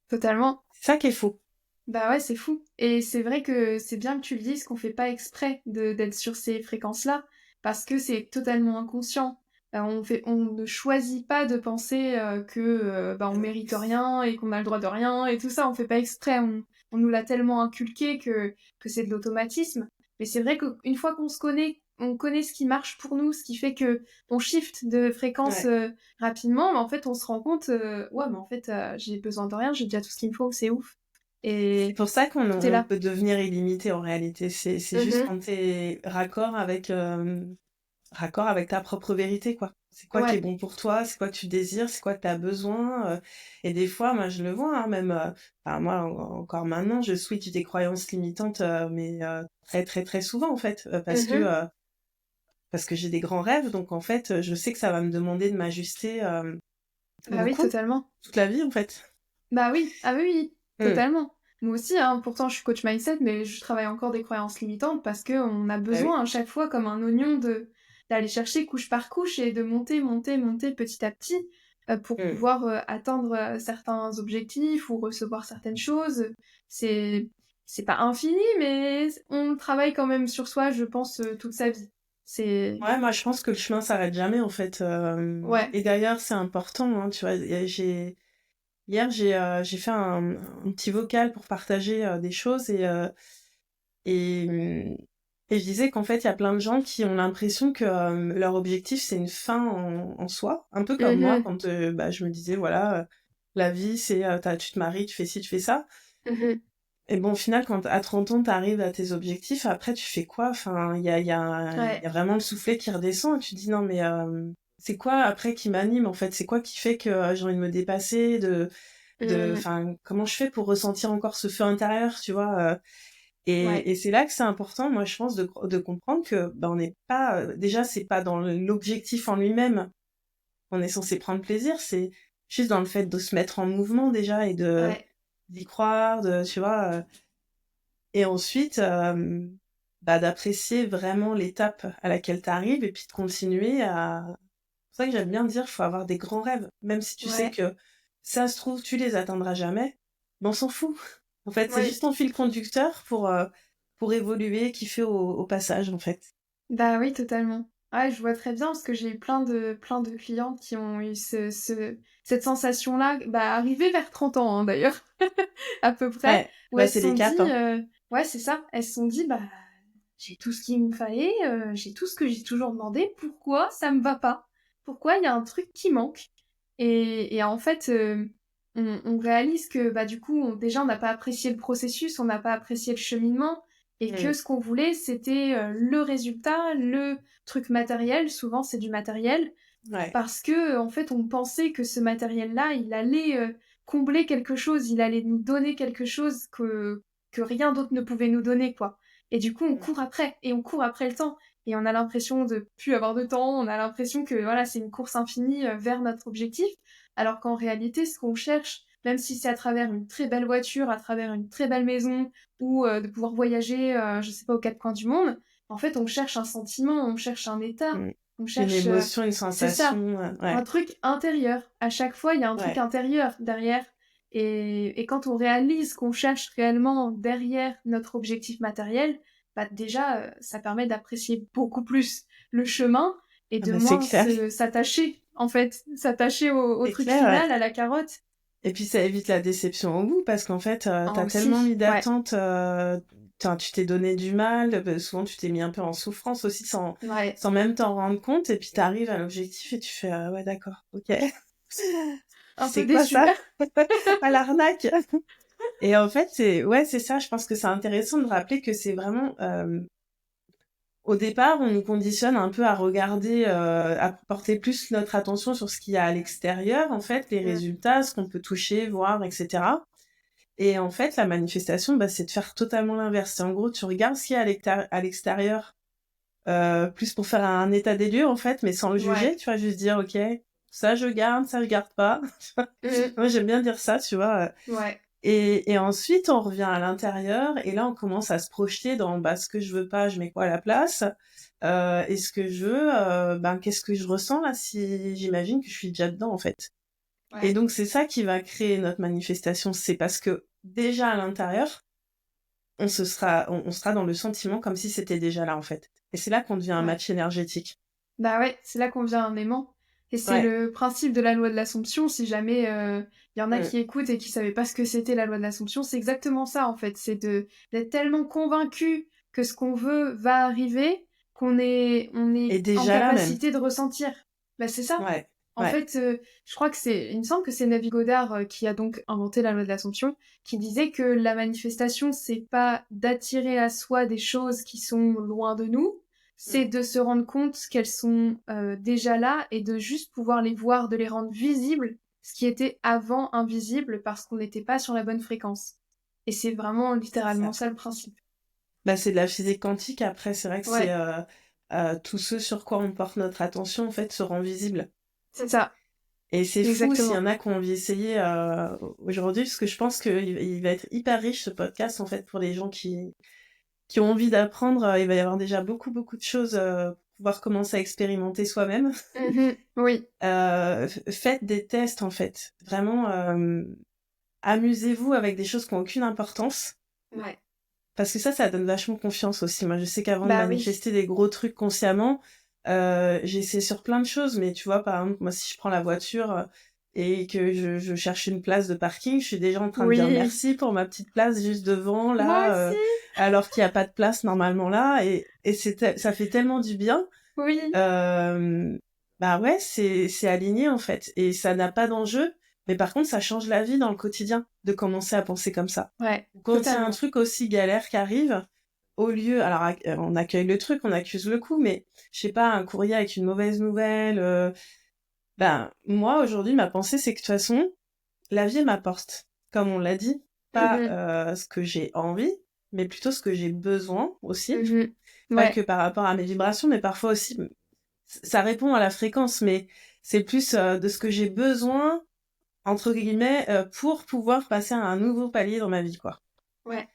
Totalement. C'est ça qui est faux. Bah ouais, c'est fou. Et c'est vrai que c'est bien que tu le dises qu'on fait pas exprès d'être sur ces fréquences-là, parce que c'est totalement inconscient. On ne choisit pas de penser que bah, on mérite rien et qu'on a le droit de rien et tout ça. On fait pas exprès. On nous l'a tellement inculqué que c'est de l'automatisme. Mais c'est vrai qu'une fois qu'on se connaît, on connaît ce qui marche pour nous, ce qui fait que on shift de fréquence Ouais. rapidement, mais en fait on se rend compte, ouais, mais en fait j'ai besoin de rien, j'ai déjà tout ce qu'il me faut, c'est ouf. C'est Et pour ça qu'on tout est on là. peut devenir illimité en réalité. C'est juste Mhm. quand t'es raccord avec ta propre vérité, quoi. C'est quoi qui est Ouais. bon pour toi, c'est quoi que tu désires, c'est quoi que tu as besoin. Et des fois, moi, je le vois, hein, même, enfin, moi, encore maintenant, je switch des croyances limitantes, mais très, très, très souvent, en fait, Mhm. parce que j'ai des grands rêves, donc en fait, je sais que ça va me demander de m'ajuster Bah oui, beaucoup, totalement. toute la vie, en fait. Bah oui, ah oui, oui, Mm. totalement. Moi aussi, hein, pourtant je suis coach mindset, mais je travaille encore des croyances limitantes parce que on a Bah oui. besoin à chaque fois, comme un oignon, d'aller chercher couche par couche et de monter, monter, monter petit à petit pour Mm. pouvoir atteindre certains objectifs ou recevoir certaines choses. C'est c'est pas infini, mais on travaille quand même sur soi, je pense, toute sa vie. Ouais, moi, je pense que le chemin s'arrête jamais, en fait. Ouais. Et d'ailleurs, c'est important, hein, tu vois. Hier, j'ai fait un petit vocal pour partager des choses et, hum, et je disais qu'en fait, il y a plein de gens qui ont l'impression que leur objectif, c'est une fin en soi. Un peu comme moi, Mhm, quand bah, je me disais, voilà, la vie, c'est tu te maries, tu fais ci, tu fais ça. mhm. Et bon, au final, quand à 30 ans, t'arrives à tes objectifs, après, tu fais quoi? Enfin, il y Ouais. a vraiment le soufflet qui redescend et tu te dis, non, mais c'est quoi après qui m'anime, en fait? C'est quoi qui fait que j'ai envie de me dépasser, Mhm. enfin, comment je fais pour ressentir encore ce feu intérieur, tu vois? Ouais. Et c'est là que c'est important, moi, je pense, de comprendre que, ben, on n'est pas, déjà, c'est pas dans l'objectif en lui-même qu'on est censé prendre plaisir, c'est juste dans le fait de se mettre en mouvement, déjà, et Ouais. d'y croire, tu vois, et ensuite, bah, d'apprécier vraiment l'étape à laquelle tu arrives et puis de continuer à... C'est pour ça que j'aime bien dire, faut avoir des grands rêves. Même si tu sais Ouais. que ça se trouve, tu les atteindras jamais, mais on s'en fout. En fait, c'est Ouais. juste ton fil conducteur pour évoluer, kiffer au passage, en fait. Bah oui, totalement. Ouais, je vois très bien parce que j'ai eu plein de clients qui ont eu cette sensation-là, bah, arrivée vers 30 ans, hein, d'ailleurs, à peu près, Ouais, où bah elles se c'est les sont caps, dit, hein. ouais, c'est ça, elles se sont dit, bah, j'ai tout ce qu'il me fallait, j'ai tout ce que j'ai toujours demandé, pourquoi ça me va pas? Pourquoi il y a un truc qui manque? Et en fait, on réalise que, bah, du coup, déjà, on n'a pas apprécié le processus, on n'a pas apprécié le cheminement, et que Mm. ce qu'on voulait, c'était le résultat, le truc matériel, souvent c'est du matériel, Ouais. parce que en fait, on pensait que ce matériel-là, il allait combler quelque chose, il allait nous donner quelque chose que rien d'autre ne pouvait nous donner, quoi. Et du coup, on Mm. court après, et on court après le temps, et on a l'impression de plus avoir de temps, on a l'impression que voilà, c'est une course infinie vers notre objectif, alors qu'en réalité, ce qu'on cherche, même si c'est à travers une très belle voiture, à travers une très belle maison, ou de pouvoir voyager, je sais pas, aux quatre coins du monde, en fait, on cherche un sentiment, on cherche un état, Mm. on Une cherche, émotion, une c'est ça, sensation, un ouais, truc intérieur. À chaque fois, il y a un truc ouais. intérieur derrière. Et quand on réalise qu'on cherche réellement derrière notre objectif matériel, bah déjà, ça permet d'apprécier beaucoup plus le chemin et Ah de bah c'est moins clair. s'attacher, en fait, s'attacher au C'est truc clair, ouais. final, à la carotte. Et puis ça évite la déception au bout parce qu'en fait, Ah, t'as tellement aussi, mis ouais, d'attentes, tu t'es donné du mal, souvent tu t'es mis un peu en souffrance aussi ouais, sans même t'en rendre compte et puis t'arrives à l'objectif et tu fais ouais d'accord, ok. un peu C'est quoi déçu. ça? À l'arnaque. Et en fait c'est ça. Je pense que c'est intéressant de rappeler que c'est vraiment au départ, on nous conditionne un peu à regarder, à porter plus notre attention sur ce qu'il y a à l'extérieur, en fait, les Mm. résultats, ce qu'on peut toucher, voir, etc. Et en fait, la manifestation, bah, c'est de faire totalement l'inverse. C'est en gros, tu regardes ce qu'il y a à l'extérieur, plus pour faire un état des lieux, en fait, mais sans le juger, Ouais. tu vois, juste dire, ok, ça je garde pas. Mm. Moi, j'aime bien dire ça, tu vois. Ouais. Et ensuite, on revient à l'intérieur, et là, on commence à se projeter dans, bah, ce que je veux pas, je mets quoi à la place? Et ce que je veux, ben, qu'est-ce que je ressens là si j'imagine que je suis déjà dedans, en fait. Et Ouais. donc, c'est ça qui va créer notre manifestation. C'est parce que, déjà à l'intérieur, on sera dans le sentiment comme si c'était déjà là, en fait. Et c'est là qu'on devient un Ouais. match énergétique. Bah ouais, c'est là qu'on devient un aimant. Et c'est Ouais. le principe de la loi de l'Assomption, si jamais y en a Mm. qui écoutent et qui savaient pas ce que c'était la loi de l'Assomption, c'est exactement ça en fait, c'est d'être tellement convaincu que ce qu'on veut va arriver, on Et est en déjà là, même. capacité de ressentir. Bah c'est ça. Ouais. En Ouais. fait, je crois que il me semble que c'est Navi Godard qui a donc inventé la loi de l'Assomption, qui disait que la manifestation, c'est pas d'attirer à soi des choses qui sont loin de nous, c'est Mm. de se rendre compte qu'elles sont déjà là et de juste pouvoir les voir, de les rendre visibles, ce qui était avant invisible parce qu'on n'était pas sur la bonne fréquence. Et c'est vraiment C'est littéralement ça. ça le principe. Bah, c'est de la physique quantique. Après, c'est vrai que c'est Ouais, tout ce sur quoi on porte notre attention, en fait, se rend visible. c'est ça, Et c'est fou s'il y exactement. en a qui ont envie d'essayer aujourd'hui, parce que je pense qu'il va être hyper riche ce podcast en fait pour les gens qui ont envie d'apprendre. Il va y avoir déjà beaucoup de choses pour pouvoir commencer à expérimenter soi-même. Mhm, oui, Faites des tests en fait. Vraiment, amusez-vous avec des choses qui n'ont aucune importance. ouais, parce que ça donne vachement confiance aussi. Moi, je sais qu'avant de Bah oui. manifester des gros trucs consciemment, j'ai essayé sur plein de choses, mais tu vois, par exemple, moi, si je prends la voiture et que je cherche une place de parking, je suis déjà en train de dire Oui. merci pour ma petite place juste devant, Moi là, aussi. alors qu'il n'y a pas de place normalement là, et ça fait tellement du bien. Oui. Bah ouais, c'est aligné en fait, et ça n'a pas d'enjeu, mais par contre, ça change la vie dans le quotidien de commencer à penser comme ça. Ouais, Quand il y a un totalement. truc aussi galère qui arrive, au lieu, alors on accueille le truc, on accuse le coup, mais je sais pas, un courrier avec une mauvaise nouvelle, ben moi aujourd'hui ma pensée c'est que de toute façon la vie m'apporte, comme on l'a dit, pas Mhm. ce que j'ai envie, mais plutôt ce que j'ai besoin aussi, Mhm. pas Ouais. que par rapport à mes vibrations, mais parfois aussi ça répond à la fréquence, mais c'est plus de ce que j'ai besoin entre guillemets pour pouvoir passer à un nouveau palier dans ma vie, quoi. Ouais.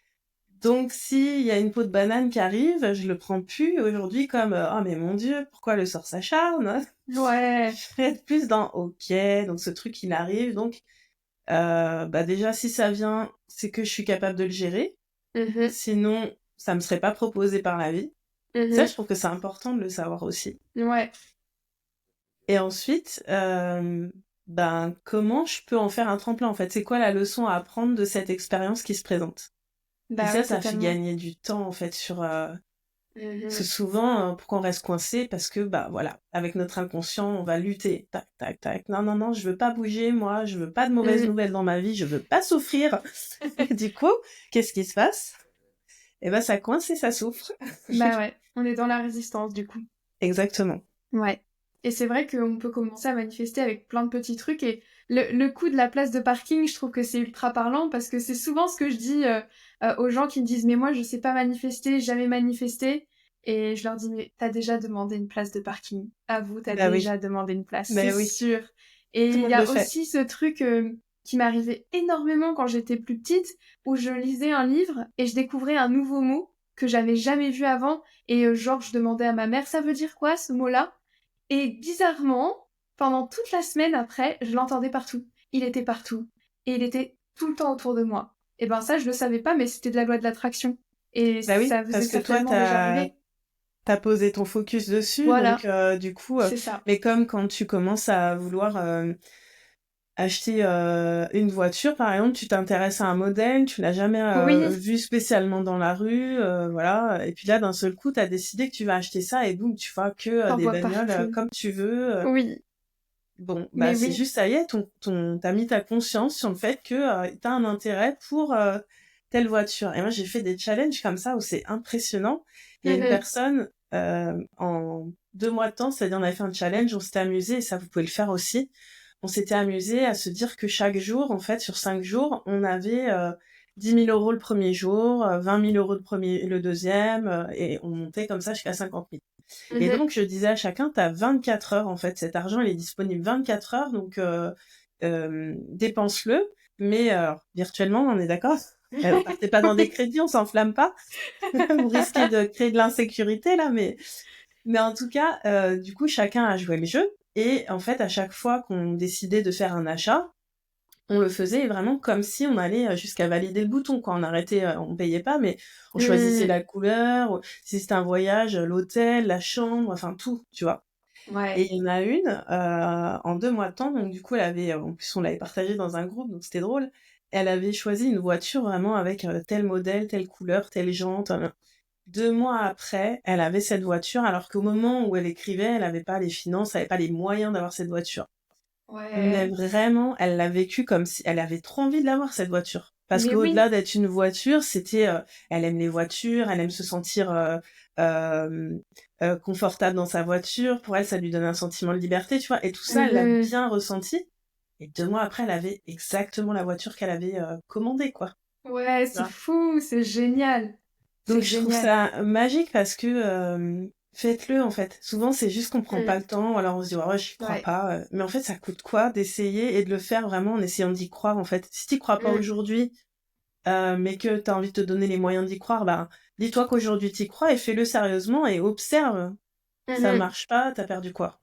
Donc, s'il y a une peau de banane qui arrive, je le prends plus aujourd'hui comme oh mais mon Dieu, pourquoi le sort s'acharne? Ouais. Je vais être plus dans ok, donc ce truc il arrive, donc bah déjà si ça vient, c'est que je suis capable de le gérer. Mhm. Sinon, ça me serait pas proposé par la vie. Ça, je Mhm. trouve que c'est important de le savoir aussi. Ouais. Et ensuite, ben comment je peux en faire un tremplin en fait? C'est quoi la leçon à apprendre de cette expérience qui se présente? Et Bah oui, ça fait totalement. gagner du temps en fait sur parce que Mhm. souvent, pourquoi on reste coincé? Parce que, bah voilà, avec notre inconscient, on va lutter. Tac, tac, tac. Non, non, non, je veux pas bouger, moi, je veux pas de mauvaises Mhm. nouvelles dans ma vie, je veux pas souffrir. Et du coup, qu'est-ce qui se passe? Eh ben, ça coince et ça souffre. Bah ouais, on est dans la résistance du coup. Exactement. Ouais. Et c'est vrai qu'on peut commencer à manifester avec plein de petits trucs. Et le coup de la place de parking, je trouve que c'est ultra parlant parce que c'est souvent ce que je dis aux gens qui me disent mais moi je sais pas manifester, jamais manifester. Et je leur dis mais t'as déjà demandé une place de parking. À vous, t'as Bah oui. déjà demandé une place, c'est Bah oui. sûr. Et Tout il le y monde le a fait. aussi ce truc qui m'arrivait énormément quand j'étais plus petite où je lisais un livre et je découvrais un nouveau mot que j'avais jamais vu avant. Et genre je demandais à ma mère ça veut dire quoi ce mot-là? Et bizarrement, pendant toute la semaine après, je l'entendais partout. Il était partout. Et il était tout le temps autour de moi. Et ben ça, je le savais pas, mais c'était de la loi de l'attraction. Et Bah oui, ça vous est parce que toi, certainement déjà arrivé. t'as posé ton focus dessus, donc Voilà, du coup, c'est ça. mais comme quand tu commences à vouloir acheter une voiture, par exemple, tu t'intéresses à un modèle, tu l'as jamais Oui, vu spécialement dans la rue, voilà, et puis là, d'un seul coup, t'as décidé que tu vas acheter ça, et boum, tu vois que t'en des vois bagnoles partout. comme tu veux. Oui, Bon, bah mais c'est oui. juste, ça y est, t'as mis ta conscience sur le fait que t'as un intérêt pour telle voiture. Et moi, j'ai fait des challenges comme ça où c'est impressionnant. Il y a une Mhm. personne, en 2 mois de temps, c'est-à-dire on avait fait un challenge, on s'était amusé, et ça, vous pouvez le faire aussi. On s'était amusé à se dire que chaque jour, en fait, sur 5 jours, on avait 10 000 euros le premier jour, 20 000 euros le deuxième, et on montait comme ça jusqu'à 50 000. Et Mhm. donc, je disais à chacun, t'as 24 heures, en fait. Cet argent, il est disponible 24 heures, donc dépense-le. Mais virtuellement, on est d'accord? Partez pas dans des crédits, on s'enflamme pas. Vous risquez de créer de l'insécurité, là, mais en tout cas, du coup, chacun a joué le jeu. Et en fait, à chaque fois qu'on décidait de faire un achat, on le faisait vraiment comme si on allait jusqu'à valider le bouton, quoi. On arrêtait, on payait pas, mais on choisissait Mhm. la couleur, si c'était un voyage, l'hôtel, la chambre, enfin tout, tu vois. Et Ouais. il y en a une, en 2 mois de temps, donc du coup, elle avait, en plus on l'avait partagé dans un groupe, donc c'était drôle. Elle avait choisi une voiture vraiment avec tel modèle, telle couleur, telle jante. 2 mois après, elle avait cette voiture, alors qu'au moment où elle écrivait, elle avait pas les finances, elle avait pas les moyens d'avoir cette voiture. Mais Ouais. vraiment, elle l'a vécu comme si elle avait trop envie de l'avoir, cette voiture. Parce Mais oui. qu'au-delà d'être une voiture, c'était, elle aime les voitures, elle aime se sentir euh, confortable dans sa voiture. Pour elle, ça lui donne un sentiment de liberté, tu vois. Et tout ça, elle l'a Mhm. bien ressenti. Et 2 mois après, elle avait exactement la voiture qu'elle avait commandée, quoi. Ouais, Tu c'est vois. fou, c'est génial. C'est Donc je trouve génial. ça magique parce que faites-le en fait. Souvent c'est juste qu'on prend Mhm. pas le temps, ou alors on se dit ouais, j'y crois Ouais. pas. Mais en fait ça coûte quoi d'essayer et de le faire vraiment en essayant d'y croire en fait. Si t'y crois pas Mhm. aujourd'hui, mais que t'as envie de te donner les moyens d'y croire, bah dis-toi qu'aujourd'hui t'y crois et fais-le sérieusement et observe. Ça Mhm. marche pas, t'as perdu quoi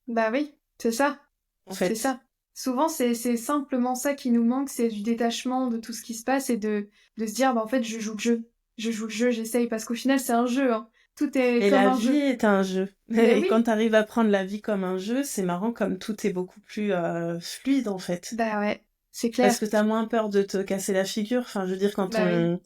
Bah oui, c'est ça. en C'est fait. ça. Souvent, c'est simplement ça qui nous manque, c'est du détachement de tout ce qui se passe et de se dire, bah, en fait, je joue le jeu. je joue le jeu, j'essaye, parce qu'au final, c'est un jeu, hein. Tout est Et comme la un vie jeu. est un jeu. Mais Et quand oui, t'arrives à prendre la vie comme un jeu, c'est marrant comme tout est beaucoup plus fluide en fait. bah ouais, c'est Parce clair. que t'as moins peur de te casser la figure. Enfin, je veux dire, quand Bah oui, on...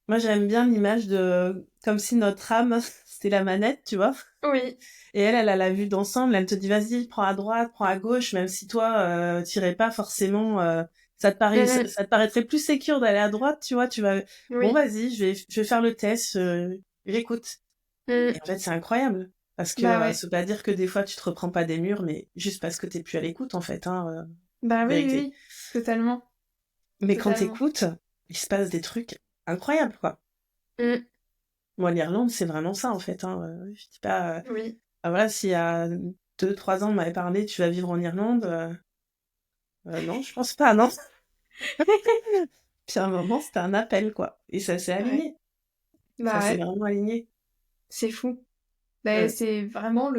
Moi, j'aime bien l'image de... Comme si notre âme, c'était la manette, tu vois. oui. Et elle a la vue d'ensemble. Elle te dit, vas-y, prends à droite, prends à gauche, même si toi, t'irais pas forcément... Mhm. ça te paraîtrait plus sécure d'aller à droite, tu vois. Tu vas... Bon, Oui. vas-y, je vais faire le test. J'écoute. Et Mhm. en fait, c'est incroyable. Parce que Bah ça ouais. veut pas dire que des fois, tu te reprends pas des murs, mais juste parce que t'es plus à l'écoute, en fait, hein, Bah oui, oui, vérité. oui. Totalement. Mais quand Totalement. t'écoutes, il se passe des trucs incroyables, quoi. Mhm. Moi, l'Irlande, c'est vraiment ça, en fait, hein. Je dis pas, Oui. ah, voilà, s'il y a 2, 3 ans, on m'avait parlé, tu vas vivre en Irlande, non, je pense pas, non. Puis à un moment, c'était un appel, quoi. Et ça s'est Ouais. aligné. Ça Bah s'est ouais. vraiment aligné. C'est fou. Bah, Mm. c'est vraiment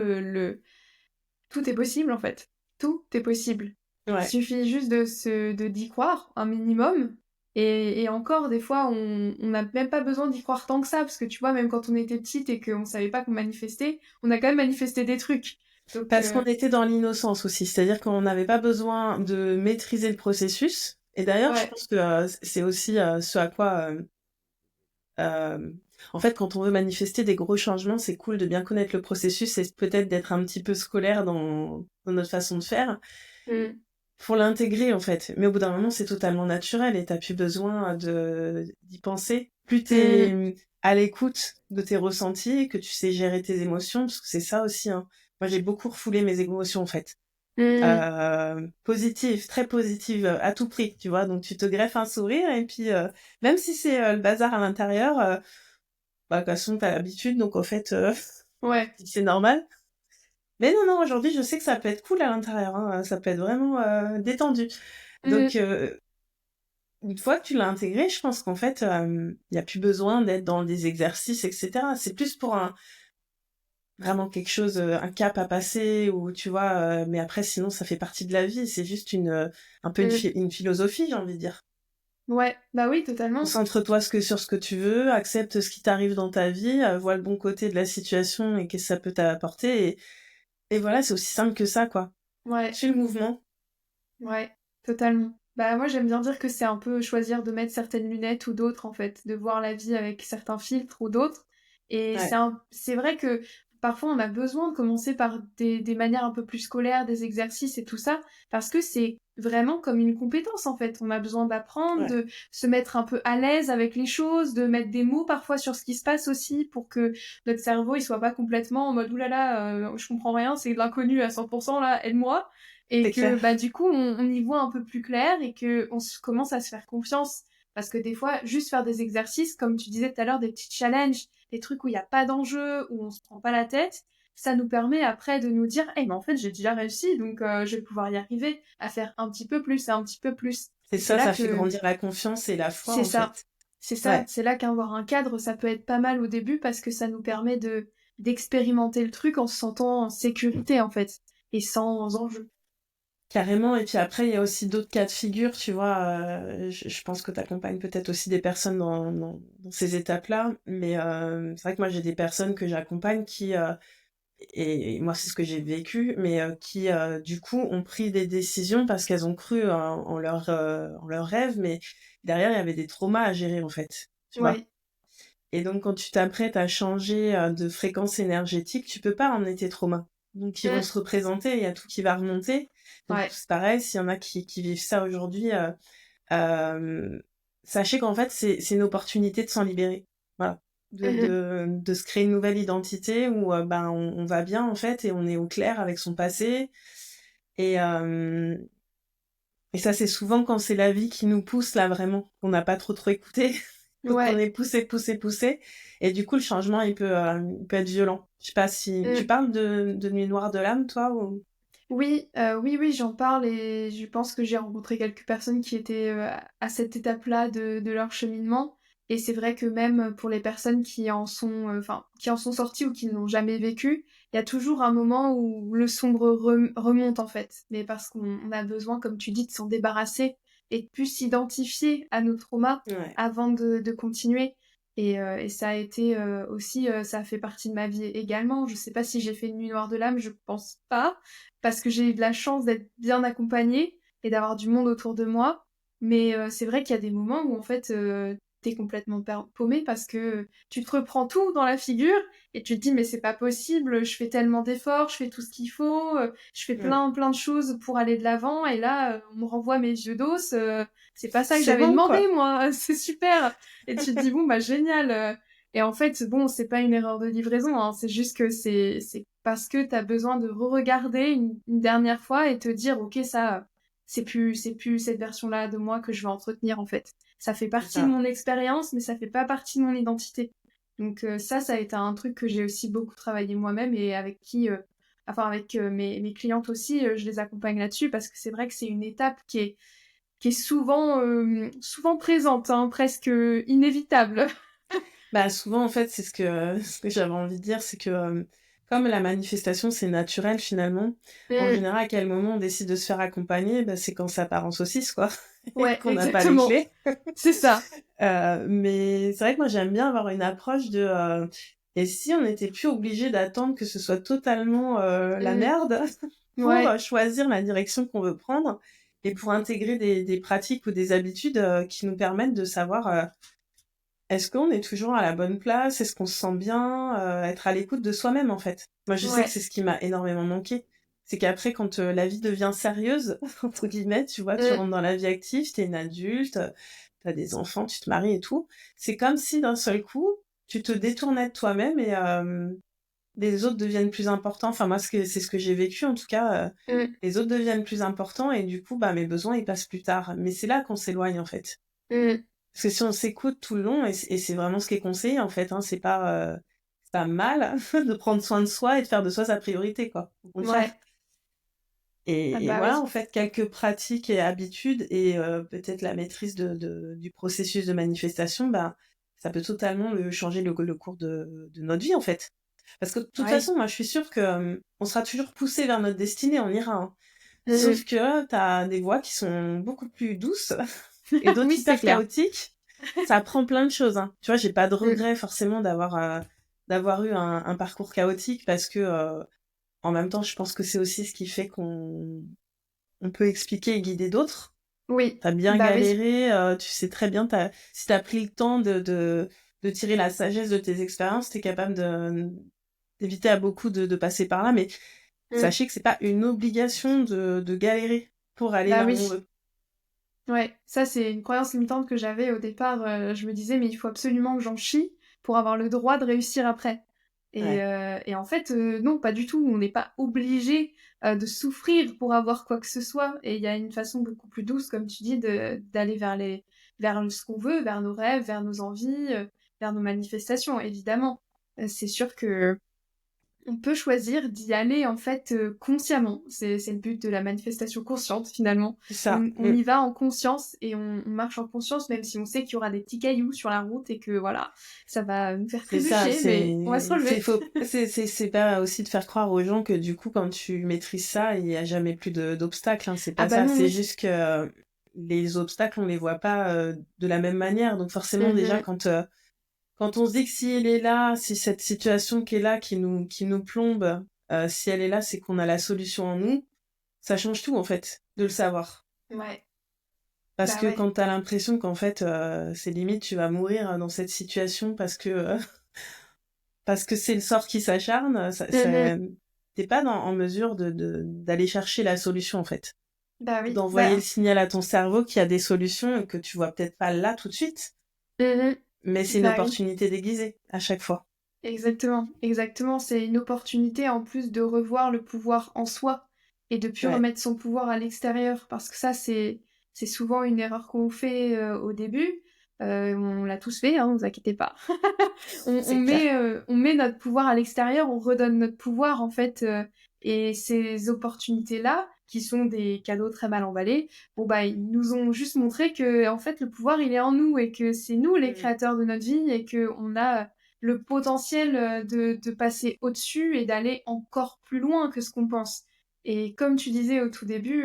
tout est possible en fait. Tout est possible. Il Ouais, suffit juste d'y croire un minimum. Et encore, des fois, on n'a même pas besoin d'y croire tant que ça, parce que tu vois, même quand on était petite et qu'on savait pas qu'on manifestait, on a quand même manifesté des trucs. Donc, parce qu'on était dans l'innocence aussi, c'est-à-dire qu'on n'avait pas besoin de maîtriser le processus. Et d'ailleurs, je ouais. pense que c'est aussi ce à quoi, euh, en fait, quand on veut manifester des gros changements, c'est cool de bien connaître le processus et peut-être d'être un petit peu scolaire dans notre façon de faire Mm. pour l'intégrer en fait. Mais au bout d'un moment, c'est totalement naturel et t'as plus besoin d'y penser. Plus Mm. t'es à l'écoute de tes ressentis, que tu sais gérer tes émotions, parce que c'est ça aussi, hein. Moi, j'ai beaucoup refoulé mes émotions en fait. Mm. Positive, très positive, à tout prix, tu vois. Donc tu te greffes un sourire et puis même si c'est le bazar à l'intérieur, bah de toute façon t'as l'habitude, donc au fait Ouais. c'est normal. Mais non, non, aujourd'hui je sais que ça peut être cool à l'intérieur, hein, ça peut être vraiment détendu. Donc Mm. une fois que tu l'as intégré, je pense qu'en fait il y a plus besoin d'être dans des exercices, etc. C'est plus pour un vraiment quelque chose, un cap à passer ou tu vois, mais après sinon ça fait partie de la vie, c'est juste un peu Mm. une philosophie, j'ai envie de dire. Ouais. Bah oui, totalement. Concentre-toi sur ce que tu veux, accepte ce qui t'arrive dans ta vie, vois le bon côté de la situation et qu'est-ce que ça peut t'apporter et voilà, c'est aussi simple que ça, quoi. Ouais. Suis le mouvement. Ouais. Totalement. Bah moi, j'aime bien dire que c'est un peu choisir de mettre certaines lunettes ou d'autres, en fait. De voir la vie avec certains filtres ou d'autres. Et Ouais, c'est vrai que parfois, on a besoin de commencer par des manières un peu plus scolaires, des exercices et tout ça, parce que c'est vraiment comme une compétence, en fait. On a besoin d'apprendre, ouais, de se mettre un peu à l'aise avec les choses, de mettre des mots parfois sur ce qui se passe aussi, pour que notre cerveau, il soit pas complètement en mode oulala, je comprends rien, c'est de l'inconnu à 100%, là, aide-moi. Et c'est que, clair. bah, du coup, on y voit un peu plus clair et que commence à se faire confiance. Parce que des fois, juste faire des exercices, comme tu disais tout à l'heure, des petits challenges, des trucs où il n'y a pas d'enjeu, où on se prend pas la tête, ça nous permet après de nous dire, eh, mais en fait, j'ai déjà réussi, donc je vais pouvoir y arriver, à faire un petit peu plus et un petit peu plus. C'est Et c'est ça, là ça fait que grandir la confiance et la foi, c'est en ça. fait. C'est ça. Ouais, C'est là qu'avoir un cadre, ça peut être pas mal au début parce que ça nous permet d'expérimenter le truc en se sentant en sécurité, en fait, et sans enjeu. carrément. Et puis après, il y a aussi d'autres cas de figure, tu vois. Je pense que tu accompagnes peut-être aussi des personnes dans ces étapes-là. Mais c'est vrai que moi, j'ai des personnes que j'accompagne qui et moi c'est ce que j'ai vécu, mais qui du coup ont pris des décisions parce qu'elles ont cru en leur rêve, mais derrière il y avait des traumas à gérer en fait, tu vois. Ouais. Et donc quand tu t'apprêtes à changer de fréquence énergétique, tu peux pas emmener tes traumas. Donc ils vont Mm. se représenter, il y a tout qui va remonter. Donc Ouais. c'est pareil, s'il y en a qui vivent ça aujourd'hui, euh, sachez qu'en fait, c'est une opportunité de s'en libérer. Voilà. Mhm. De se créer une nouvelle identité où ben, on va bien, en fait, et on est au clair avec son passé. Et, euh, et ça, c'est souvent quand c'est la vie qui nous pousse, là, vraiment. On n'a pas trop écouté. Donc, on Ouais. est poussé, poussé, poussé. Et du coup, le changement, il peut être violent. Je sais pas si... Tu Mm. parles de nuit noire de l'âme, toi, ou... Oui, oui, oui, j'en parle et je pense que j'ai rencontré quelques personnes qui étaient à cette étape-là de leur cheminement. Et c'est vrai que même pour les personnes qui en sont, enfin, qui en sont sorties ou qui ne l'ont jamais vécu, il y a toujours un moment où le sombre remonte en fait. Mais parce qu'on a besoin, comme tu dis, de s'en débarrasser et de plus s'identifier à nos traumas Ouais. avant de continuer. Et ça a été aussi, ça a fait partie de ma vie également. Je sais pas si j'ai fait une nuit noire de l'âme, je pense pas, parce que j'ai eu de la chance d'être bien accompagnée et d'avoir du monde autour de moi. Mais c'est vrai qu'il y a des moments où en fait, t'es complètement paumé parce que tu te reprends tout dans la figure et tu te dis mais c'est pas possible, je fais tellement d'efforts, je fais tout ce qu'il faut, je fais Mm. plein de choses pour aller de l'avant et là, on me renvoie mes yeux d'os, c'est pas ça que C'est j'avais bon, demandé quoi. moi, c'est super. Et tu te dis, bon, bah, génial. Et en fait, bon, c'est pas une erreur de livraison, hein, c'est juste que c'est parce que t'as besoin de re-regarder une dernière fois et te dire, ok, ça, c'est plus cette version-là de moi que je vais entretenir, en fait. Ça fait C'est partie de ça. mon expérience, mais ça fait pas partie de mon identité. Donc, ça a été un truc que j'ai aussi beaucoup travaillé moi-même et avec qui, enfin, avec mes clientes aussi, je les accompagne là-dessus parce que c'est vrai que c'est une étape qui est souvent présente, hein, presque inévitable. Bah, souvent, en fait, c'est ce que j'avais envie de dire, c'est que comme la manifestation, c'est naturel finalement, en Mm. général, à quel moment on décide de se faire accompagner, bah, c'est quand ça part en saucisse, quoi, et Ouais, qu'on n'a pas les exactement. clés. C'est ça. Mais c'est vrai que moi, j'aime bien avoir une approche de... et si on n'était plus obligé d'attendre que ce soit totalement la Mm. merde pour Ouais. choisir la direction qu'on veut prendre et pour intégrer des pratiques ou des habitudes qui nous permettent de savoir est-ce qu'on est toujours à la bonne place, est-ce qu'on se sent bien, être à l'écoute de soi-même en fait. Moi je sais que Ouais. c'est ce qui m'a énormément manqué. C'est qu'après quand la vie devient sérieuse, entre guillemets, tu vois, tu Mm. rentres dans la vie active, t'es une adulte, t'as des enfants, tu te maries et tout. C'est comme si d'un seul coup, tu te détournais de toi-même et les autres deviennent plus importants. Enfin moi c'est ce que j'ai vécu en tout cas. Mm. Les autres deviennent plus importants et du coup bah mes besoins ils passent plus tard. Mais c'est là qu'on s'éloigne en fait. Mm. Parce que si on s'écoute tout le long, et c'est vraiment ce qui est conseillé en fait, hein, c'est pas mal de prendre soin de soi et de faire de soi sa priorité, quoi. Au contraire. Ouais. Ah Et bah voilà, oui. en fait, quelques pratiques et habitudes et peut-être la maîtrise du processus de manifestation, bah, ça peut totalement changer le cours de notre vie, en fait. Parce que de toute Ouais. façon, moi, je suis sûre que on sera toujours poussé vers notre destinée, on ira. Hein. Mm. Sauf que t'as des voies qui sont beaucoup plus douces et d'autres Oui, c'est hyper clair. chaotiques. Ça apprend plein de choses. Hein. Tu vois, j'ai pas de Mm. regret forcément d'avoir eu un parcours chaotique parce que en même temps, je pense que c'est aussi ce qui fait qu'on on peut expliquer et guider d'autres. Oui. T'as bien Bah oui. galéré, tu sais très bien, si t'as pris le temps de tirer la sagesse de tes expériences, t'es capable d'éviter à beaucoup de passer par là. Mais Mm. sachez que c'est pas une obligation de galérer pour aller Bah là où on oui. veut. Ouais, ça c'est une croyance limitante que j'avais au départ. Je me disais mais il faut absolument que j'en chie pour avoir le droit de réussir après. Ouais, Et en fait non, pas du tout. On n'est pas obligé de souffrir pour avoir quoi que ce soit. Et il y a une façon beaucoup plus douce, comme tu dis, d'aller vers ce qu'on veut, vers nos rêves, vers nos envies, vers nos manifestations. Évidemment, c'est sûr que on peut choisir d'y aller en fait consciemment. C'est le but de la manifestation consciente finalement. c'est ça. On y va en conscience et on marche en conscience même si on sait qu'il y aura des petits cailloux sur la route et que voilà, ça va nous faire C'est ça, trébucher, mais on va se relever. c'est pas aussi de faire croire aux gens que du coup, quand tu maîtrises ça, il y a jamais plus d'obstacles, hein, c'est Ah pas bah ça. non, C'est oui. juste que les obstacles, on les voit pas de la même manière. Donc forcément, déjà, Mhm. quand on se dit que si elle est là, si cette situation qui est là, qui nous plombe, si elle est là, c'est qu'on a la solution en nous, ça change tout, en fait, de le savoir. Ouais, Parce bah que ouais. quand t'as l'impression qu'en fait, c'est limite, tu vas mourir dans cette situation parce que c'est le sort qui s'acharne, Mhm. t'es pas en mesure d'aller chercher la solution, en fait. Bah oui, D'envoyer le bah. signal à ton cerveau qu'il y a des solutions et que tu vois peut-être pas là tout de suite, Mhm. mais c'est une Bah oui. opportunité déguisée à chaque fois. Exactement, exactement. C'est une opportunité en plus de revoir le pouvoir en soi et de plus Ouais, remettre son pouvoir à l'extérieur parce que ça c'est souvent une erreur qu'on fait au début. On l'a tous fait, hein, vous inquiétez pas. c'est clair. On met notre pouvoir à l'extérieur, on redonne notre pouvoir en fait et ces opportunités-là qui sont des cadeaux très mal emballés, bon bah ils nous ont juste montré que en fait le pouvoir il est en nous et que c'est nous les Mm. créateurs de notre vie et que on a le potentiel de passer au-dessus et d'aller encore plus loin que ce qu'on pense. Et comme tu disais au tout début,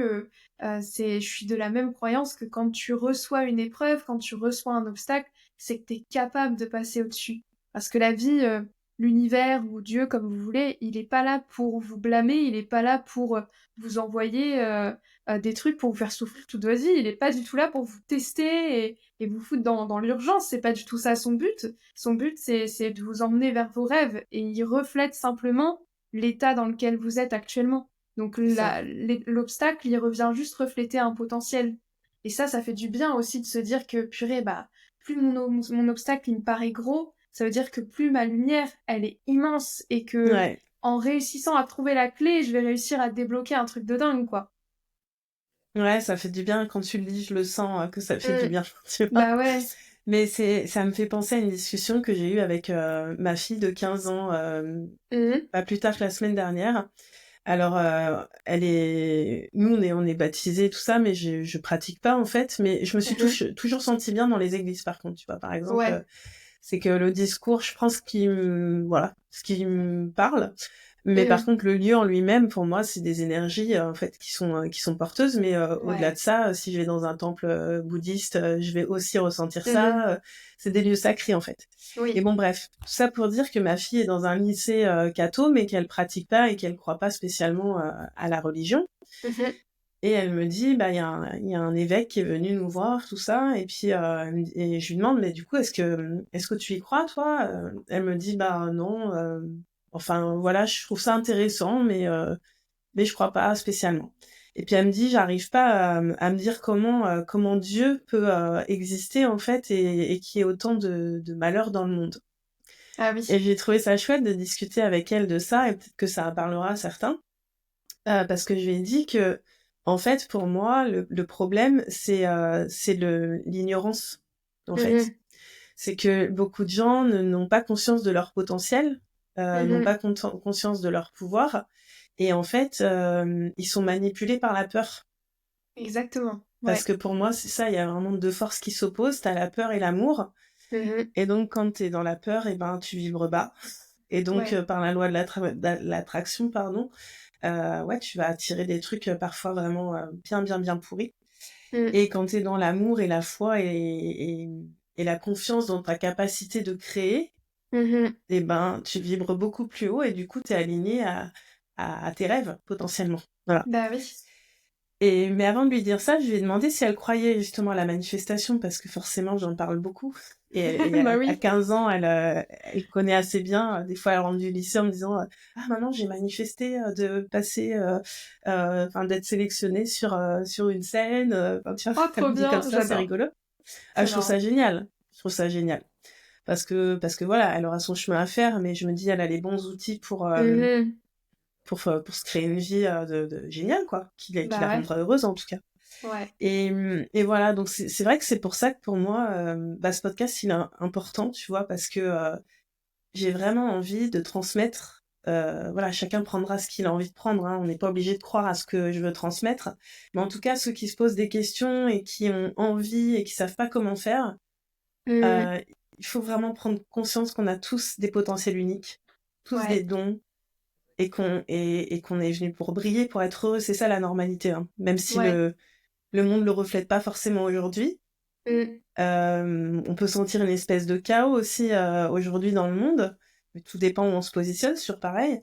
je suis de la même croyance que quand tu reçois une épreuve, quand tu reçois un obstacle, c'est que t'es capable de passer au-dessus. Parce que la vie, l'univers ou Dieu, comme vous voulez, il est pas là pour vous blâmer, il est pas là pour vous envoyer des trucs pour vous faire souffrir toute votre vie, il est pas du tout là pour vous tester et vous foutre dans l'urgence, c'est pas du tout ça son but. Son but, c'est de vous emmener vers vos rêves, et il reflète simplement l'état dans lequel vous êtes actuellement. Donc Ça. l'obstacle, il revient juste refléter un potentiel. Et ça fait du bien aussi de se dire que, purée, bah, plus mon obstacle, il me paraît gros, ça veut dire que plus ma lumière, elle est immense, et que Ouais. en réussissant à trouver la clé, je vais réussir à débloquer un truc de dingue, quoi. Ouais, ça fait du bien quand tu le dis, je le sens que ça fait du bien, tu vois. Bah ouais. Mais ça me fait penser à une discussion que j'ai eue avec ma fille de 15 ans, Mhm. pas plus tard que la semaine dernière. Alors, nous, on est baptisés, tout ça, mais je pratique pas, en fait. Mais je me suis Mhm. toujours sentie bien dans les églises, par contre, tu vois. Par exemple, Ouais. c'est que le discours, je prends voilà, ce qui me parle. Mais par Mhm. contre, le lieu en lui-même, pour moi, c'est des énergies, en fait, qui sont porteuses. Mais au-delà de Ouais. ça, si je vais dans un temple bouddhiste, je vais aussi ressentir Mhm. ça. C'est des lieux sacrés, en fait. Et Oui. bon, bref, tout ça pour dire que ma fille est dans un lycée catho, mais qu'elle pratique pas et qu'elle croit pas spécialement à la religion. Mhm. Et elle me dit, bah, il y a un évêque qui est venu nous voir, tout ça. Et puis, et je lui demande, mais du coup, est-ce que tu y crois, toi? Elle me dit, bah, non. Enfin, voilà, je trouve ça intéressant, mais je crois pas spécialement. Et puis elle me dit, j'arrive pas à me dire comment Dieu peut exister, en fait, et qu'il y ait autant de malheur dans le monde. Ah oui. Et j'ai trouvé ça chouette de discuter avec elle de ça, et peut-être que ça parlera à certains, parce que je lui ai dit que, en fait, pour moi, le problème, c'est l'ignorance, en fait. Mhm. C'est que beaucoup de gens n'ont pas conscience de leur potentiel, n'ont Mhm. pas conscience de leur pouvoir, et en fait, ils sont manipulés par la peur. Exactement. Parce Ouais. que pour moi, c'est ça, il y a vraiment deux forces qui s'opposent, t'as la peur et l'amour, Mhm. et donc quand t'es dans la peur, et ben tu vibres bas. Et donc, Ouais. par la loi de l'attraction, pardon, ouais, tu vas attirer des trucs parfois vraiment bien, bien, bien pourris. Mhm. Et quand t'es dans l'amour et la foi et la confiance dans ta capacité de créer, Mhm. et ben, tu vibres beaucoup plus haut et du coup, t'es aligné à tes rêves, potentiellement. Voilà. Bah oui. Mais avant de lui dire ça, je lui ai demandé si elle croyait justement à la manifestation, parce que forcément, j'en parle beaucoup. Et Bah à oui. 15 ans, elle connaît assez bien. Des fois, elle rentre du lycée en me disant ah, maman, j'ai manifesté de passer, enfin, d'être sélectionnée sur une scène. Enfin, tu vois, Oh, elle trop me dit comme bien. ça, c'est J'adore. rigolo. Ah, C'est je trouve ça marrant. génial. Je trouve ça génial. Parce que voilà, elle aura son chemin à faire, mais je me dis, elle a les bons outils Mhm. pour se créer une vie géniale, quoi, qui Bah la ouais. rendra heureuse en tout cas. Ouais. Et voilà, donc c'est vrai que c'est pour ça que pour moi, bah, ce podcast, il est important, tu vois, parce que j'ai vraiment envie de transmettre. Voilà, chacun prendra ce qu'il a envie de prendre, hein, on n'est pas obligé de croire à ce que je veux transmettre. Mais en tout cas, ceux qui se posent des questions et qui ont envie et qui savent pas comment faire, Mhm. euh, il faut vraiment prendre conscience qu'on a tous des potentiels uniques, tous des Ouais. dons, et qu'on est venu pour briller, pour être heureux. C'est ça la normalité, hein. Même si Ouais. le monde le reflète pas forcément aujourd'hui. Mhm. On peut sentir une espèce de chaos aussi aujourd'hui dans le monde, mais tout dépend où on se positionne sur pareil.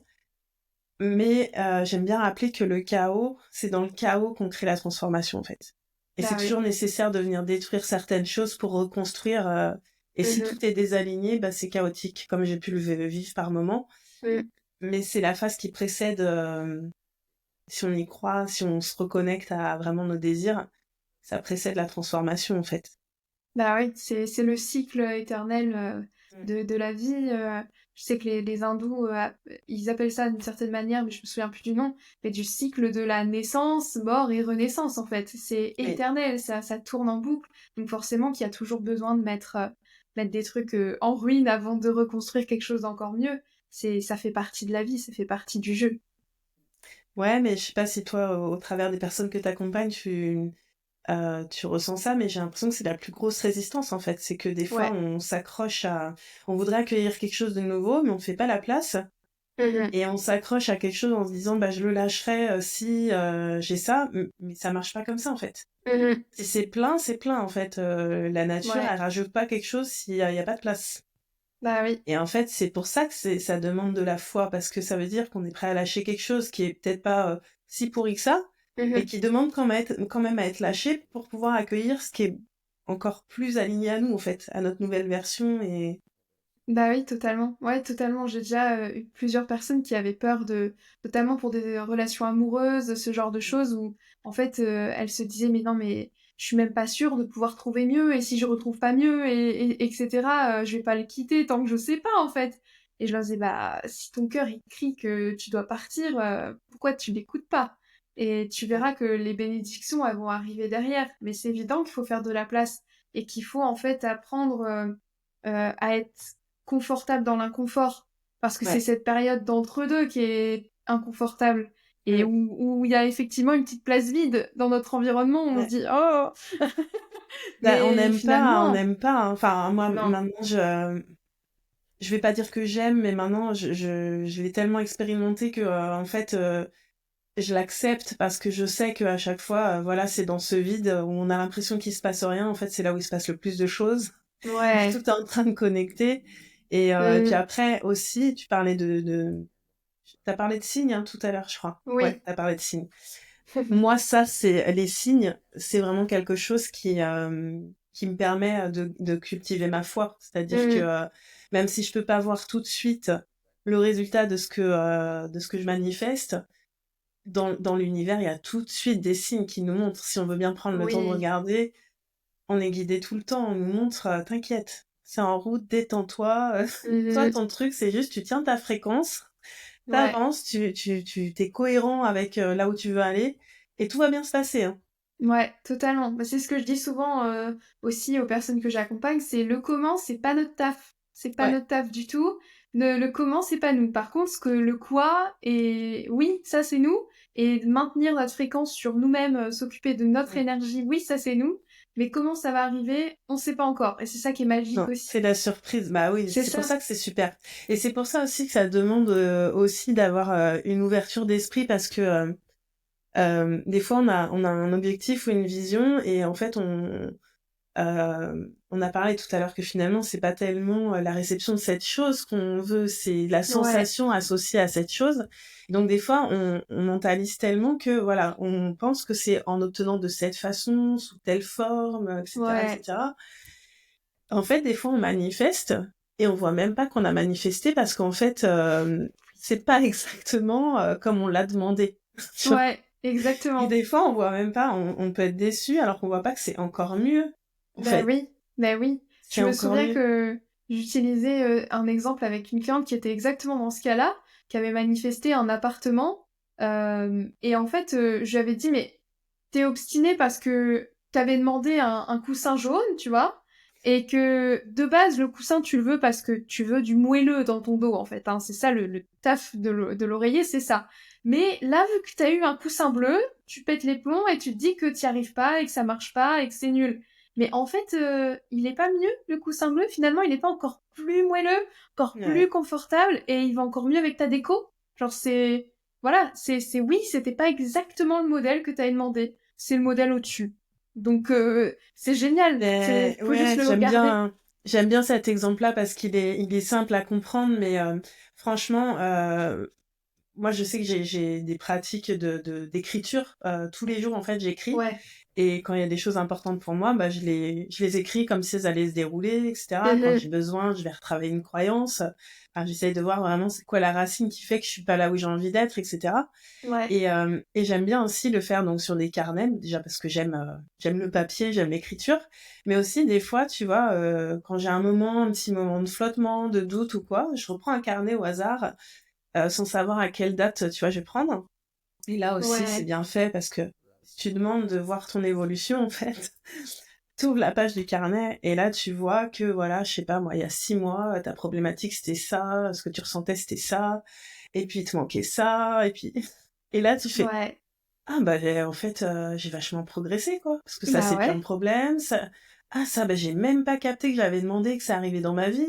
Mais j'aime bien rappeler que le chaos, c'est dans le chaos qu'on crée la transformation, en fait. Et c'est Bah toujours oui. nécessaire de venir détruire certaines choses pour reconstruire. Et si Mhm. tout est désaligné, bah, c'est chaotique, comme j'ai pu le vivre par moments. Mhm. Mais c'est la phase qui précède, si on y croit, si on se reconnecte à vraiment nos désirs, ça précède la transformation, en fait. Bah oui, c'est le cycle éternel Mm. de la vie. Je sais que les hindous, ils appellent ça d'une certaine manière, mais je me souviens plus du nom, mais du cycle de la naissance, mort et renaissance, en fait. C'est Et éternel, ça tourne en boucle. Donc forcément qu'il y a toujours besoin de mettre des trucs en ruine avant de reconstruire quelque chose d'encore mieux. Ça fait partie de la vie, ça fait partie du jeu. ouais, mais je sais pas si toi, au travers des personnes que tu accompagnes, tu ressens ça, mais j'ai l'impression que c'est la plus grosse résistance, en fait. C'est que des fois, Ouais. on s'accroche à... On voudrait accueillir quelque chose de nouveau, mais on fait pas la place. Mhm. Et on s'accroche à quelque chose en se disant, bah, je le lâcherai si j'ai ça, mais ça marche pas comme ça, en fait. Mhm. Si c'est plein, en fait. La nature, Ouais, elle rajoute pas quelque chose s'il y a pas de place. bah oui. Et en fait, c'est pour ça que ça demande de la foi, parce que ça veut dire qu'on est prêt à lâcher quelque chose qui est peut-être pas si pourri que ça, mais Mhm. qui demande quand même à être lâché pour pouvoir accueillir ce qui est encore plus aligné à nous, en fait, à notre nouvelle version. Et Bah oui, totalement. Ouais, totalement. J'ai déjà eu plusieurs personnes qui avaient peur notamment pour des relations amoureuses, ce genre de choses où, en fait, elles se disaient, mais non, mais je suis même pas sûre de pouvoir trouver mieux, et si je retrouve pas mieux, etc., je vais pas le quitter tant que je sais pas, en fait. Et je leur disais, bah, si ton cœur, il crie que tu dois partir, pourquoi tu l'écoutes pas? Et tu verras que les bénédictions, elles vont arriver derrière. Mais c'est évident qu'il faut faire de la place et qu'il faut, en fait, apprendre, à être confortable dans l'inconfort, parce que c'est ouais. cette période d'entre-deux qui est inconfortable, et Mm. où il y a effectivement une petite place vide dans notre environnement, où on se Ouais. dit «Oh!» Bah, Mais on finalement, n'aime pas, hein. Enfin, moi, non. maintenant, je vais pas dire que j'aime, mais maintenant, je l'ai tellement expérimenté que, en fait, je l'accepte parce que je sais qu'à chaque fois, voilà, c'est dans ce vide où on a l'impression qu'il se passe rien. En fait, c'est là où il se passe le plus de choses. Ouais. Tout est en train de connecter. Et puis Mmh. après aussi, tu parlais t'as parlé de signes, hein, tout à l'heure, je crois. Ouais, Oui. t'as parlé de signes. Moi, ça, c'est les signes, c'est vraiment quelque chose qui me permet de cultiver ma foi. C'est-à-dire que Mmh. même si je peux pas voir tout de suite le résultat de ce que je manifeste, dans l'univers, il y a tout de suite des signes qui nous montrent. Si on veut bien prendre le temps de Oui. regarder, on est guidé tout le temps. On nous montre, t'inquiète, c'est en route, détends-toi. Toi, Mmh. ton truc, c'est juste, tu tiens ta fréquence, Ouais. t'avances, t'es cohérent avec là où tu veux aller, et tout va bien se passer, hein. Ouais, totalement. Bah, c'est ce que je dis souvent aussi aux personnes que j'accompagne, c'est le comment, c'est pas notre taf. C'est pas Ouais. notre taf du tout. Le comment, c'est pas nous. Par contre, ce que le quoi, et oui, ça c'est nous. Et de maintenir notre fréquence sur nous-mêmes, s'occuper de notre Mm. énergie, oui, ça c'est nous. Mais comment ça va arriver, on sait pas encore. Et c'est ça qui est magique Non, aussi. c'est la surprise. Bah oui, C'est c'est pour ça. ça que c'est super. Et c'est pour ça aussi que ça demande aussi d'avoir une ouverture d'esprit parce que des fois on a un objectif ou une vision et en fait on a parlé tout à l'heure que finalement c'est pas tellement la réception de cette chose qu'on veut, c'est la Ouais, sensation associée à cette chose. Donc des fois on mentalise tellement que voilà, on pense que c'est en obtenant de cette façon, sous telle forme, etc., ouais, etc. En fait, des fois on manifeste et on voit même pas qu'on a manifesté parce qu'en fait c'est pas exactement comme on l'a demandé. Tu vois. ouais, Et exactement. des fois on voit même pas, on peut être déçu alors qu'on voit pas que c'est encore mieux. En Ben fait, oui, ben oui. c'est Je me encore souviens mieux. que j'utilisais un exemple avec une cliente qui était exactement dans ce cas-là, qui avait manifesté un appartement. Et en fait, je lui avais dit, mais t'es obstinée parce que t'avais demandé un coussin jaune, tu vois, et que de base, le coussin, tu le veux parce que tu veux du moelleux dans ton dos, en fait. Hein. C'est ça, le taf de l'oreiller, c'est ça. Mais là, vu que t'as eu un coussin bleu, tu pètes les plombs et tu te dis que t'y arrives pas et que ça marche pas et que c'est nul. Mais en fait, il est pas mieux, le coussin bleu. Finalement, il est pas encore plus moelleux, encore plus Ouais. confortable, et il va encore mieux avec ta déco. Genre, c'est... Voilà, oui, c'était pas exactement le modèle que t'avais demandé. C'est le modèle au-dessus. Donc, c'est génial. Mais Faut juste ouais, le regarder. j'aime bien cet exemple-là parce il est simple à comprendre, mais franchement, moi je sais que j'ai des pratiques d'écriture. Tous les jours en fait j'écris. Ouais. Et quand il y a des choses importantes pour moi, bah, je les écris comme si elles allaient se dérouler, etc. Quand Mhm. j'ai besoin, je vais retravailler une croyance. Enfin, j'essaye de voir vraiment c'est quoi la racine qui fait que je suis pas là où j'ai envie d'être, etc. Ouais. Et j'aime bien aussi le faire donc sur des carnets, déjà parce que j'aime le papier, j'aime l'écriture, mais aussi des fois, tu vois, quand j'ai un petit moment de flottement, de doute ou quoi, je reprends un carnet au hasard, sans savoir à quelle date, tu vois, je vais prendre. Et là aussi, c'est Ouais. bien fait parce que si tu demandes de voir ton évolution, en fait, t'ouvres la page du carnet et là, tu vois que, voilà, je sais pas, moi, il y a 6 mois, ta problématique, c'était ça, ce que tu ressentais, c'était ça, et puis il te manquait ça, et puis... Et là, tu fais, Ouais. ah bah, en fait, j'ai vachement progressé, quoi, parce que ça, Bah c'est plein de ouais. problèmes, ça... ah ça, bah, j'ai même pas capté que j'avais demandé que ça arrivait dans ma vie.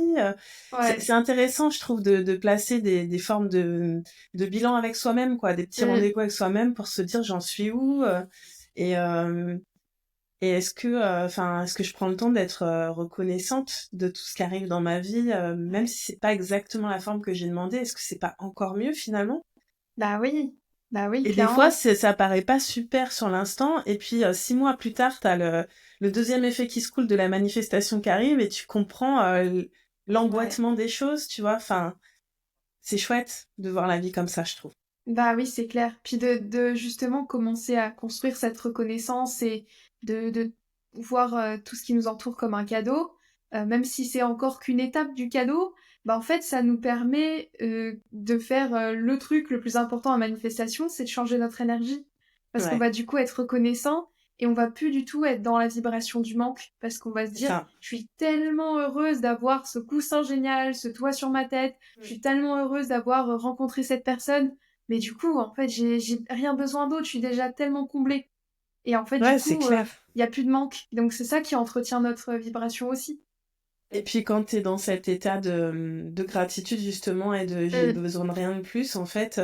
C'est Ouais. intéressant, je trouve, de placer des formes de bilan avec soi-même, quoi, des petits Mm. rendez-vous avec soi-même pour se dire j'en suis où, et euh, et est-ce que je prends le temps d'être reconnaissante de tout ce qui arrive dans ma vie, même Ouais. si c'est pas exactement la forme que j'ai demandé, est-ce que c'est pas encore mieux finalement? Bah oui, Et des fois, clairement. ça paraît pas super sur l'instant, et puis 6 mois plus tard, t'as le deuxième effet qui se coule de la manifestation qui arrive, et tu comprends Ouais. l'emboîtement des choses, tu vois. Enfin, c'est chouette de voir la vie comme ça, je trouve. Bah oui, c'est clair. Puis de justement commencer à construire cette reconnaissance et de voir tout ce qui nous entoure comme un cadeau, même si c'est encore qu'une étape du cadeau, bah en fait ça nous permet de faire le truc le plus important en manifestation, c'est de changer notre énergie. Parce qu'on Ouais, va du coup être reconnaissant et on va plus du tout être dans la vibration du manque. Parce qu'on va se c'est dire, ça. je suis tellement heureuse d'avoir ce coussin génial, ce toit sur ma tête, je suis tellement heureuse d'avoir rencontré cette personne. Mais du coup, en fait, j'ai rien besoin d'autre, je suis déjà tellement comblée. Et en fait, du Ouais, c'est coup, clair. il y a plus de manque. Donc c'est ça qui entretient notre vibration aussi. Et puis quand t'es dans cet état de gratitude justement et de j'ai Mm. besoin de rien de plus, en fait,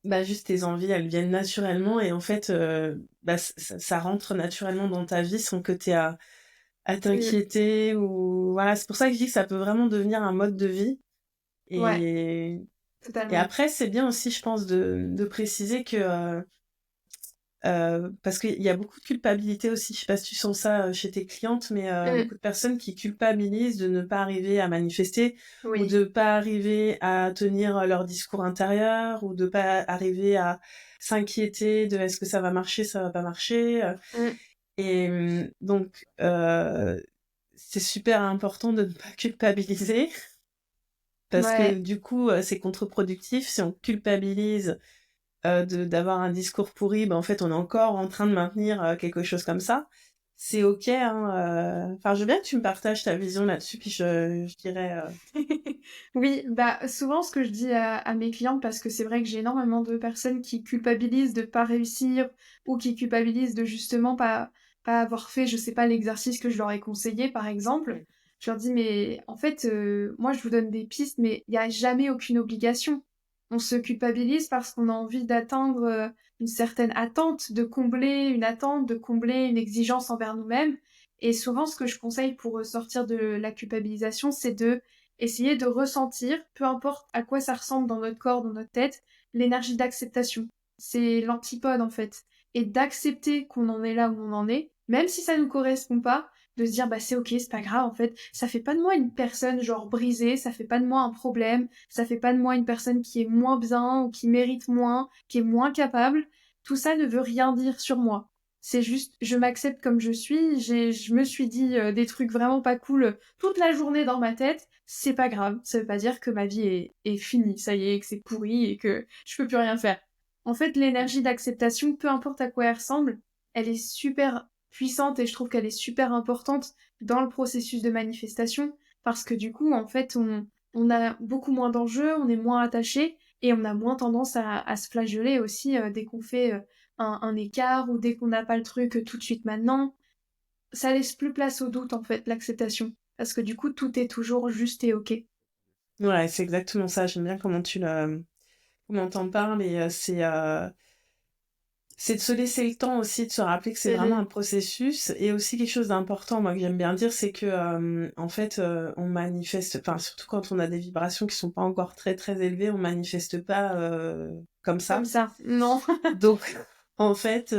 bah juste tes envies, elles viennent naturellement, et en fait, bah ça rentre naturellement dans ta vie sans que t'aies à Mm. t'inquiéter, ou voilà. C'est pour ça que je dis que ça peut vraiment devenir un mode de vie. Ouais, Et, et totalement. après, c'est bien aussi, je pense, de préciser que parce qu'il y a beaucoup de culpabilité aussi. Je sais pas si tu sens ça chez tes clientes, mais Mm. beaucoup de personnes qui culpabilisent de ne pas arriver à manifester, ou Oui. de pas arriver à tenir leur discours intérieur, ou de pas arriver à s'inquiéter de est-ce que ça va marcher, ça va pas marcher. Mm. Et donc, c'est super important de ne pas culpabiliser, parce que Ouais. du coup, c'est contre-productif. Si on culpabilise d'avoir un discours pourri, ben en fait, on est encore en train de maintenir quelque chose comme ça. C'est ok, hein. Enfin, je veux bien que tu me partages ta vision là-dessus, puis je dirais. Oui, bah souvent ce que je dis à mes clientes, parce que c'est vrai que j'ai énormément de personnes qui culpabilisent de pas réussir ou qui culpabilisent de justement pas avoir fait, je sais pas, l'exercice que je leur ai conseillé, par exemple. Je leur dis, mais en fait, moi je vous donne des pistes, mais il n'y a jamais aucune obligation. On se culpabilise parce qu'on a envie d'atteindre une certaine attente, de combler une attente, de combler une exigence envers nous-mêmes. Et souvent, ce que je conseille pour sortir de la culpabilisation, c'est de essayer de ressentir, peu importe à quoi ça ressemble dans notre corps, dans notre tête, l'énergie d'acceptation. C'est l'antipode en fait. Et d'accepter qu'on en est là où on en est, même si ça nous correspond pas, de se dire bah c'est ok, c'est pas grave en fait, ça fait pas de moi une personne genre brisée, ça fait pas de moi un problème, ça fait pas de moi une personne qui est moins bien ou qui mérite moins, qui est moins capable. Tout ça ne veut rien dire sur moi. C'est juste, je m'accepte comme je suis. Je me suis dit des trucs vraiment pas cool toute la journée dans ma tête. C'est pas grave. Ça veut pas dire que ma vie est finie. Ça y est, que c'est pourri et que je peux plus rien faire. En fait, l'énergie d'acceptation, peu importe à quoi elle ressemble, elle est super puissante et je trouve qu'elle est super importante dans le processus de manifestation parce que du coup, en fait, on a beaucoup moins d'enjeux, on est moins attaché et on a moins tendance à se flageller aussi dès qu'on fait un écart ou dès qu'on n'a pas le truc tout de suite maintenant. Ça laisse plus place au doute en fait, l'acceptation. Parce que du coup, tout est toujours juste et ok. Ouais, c'est exactement ça. J'aime bien comment t'en parles, et c'est de se laisser le temps aussi, de se rappeler que c'est vraiment un Mhm. processus. Et aussi quelque chose d'important, moi, que j'aime bien dire, c'est que en fait, on manifeste, enfin surtout quand on a des vibrations qui sont pas encore très très élevées, on manifeste pas comme Comme ça. ça. Non. Donc, en fait,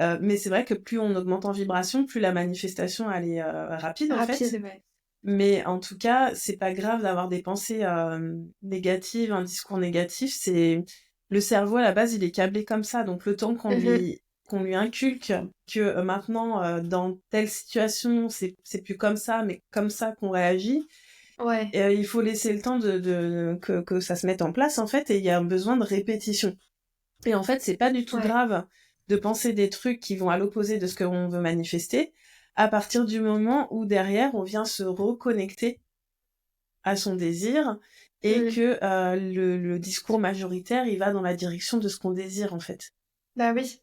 mais c'est vrai que plus on augmente en vibration, plus la manifestation elle est rapide en fait. Rapide, ouais. Mais en tout cas, c'est pas grave d'avoir des pensées négatives, un discours négatif. C'est le cerveau à la base, il est câblé comme ça. Donc le temps Mhm. qu'on lui inculque que maintenant dans telle situation, c'est plus comme ça, mais comme ça qu'on réagit. Ouais. Et, il faut laisser le temps que ça se mette en place en fait. Et il y a besoin de répétition. Et en fait, c'est pas du tout Ouais. grave de penser des trucs qui vont à l'opposé de ce qu'on veut manifester, à partir du moment où derrière, on vient se reconnecter à son désir, et Mhm. que le discours majoritaire, il va dans la direction de ce qu'on désire, en fait. Bah oui.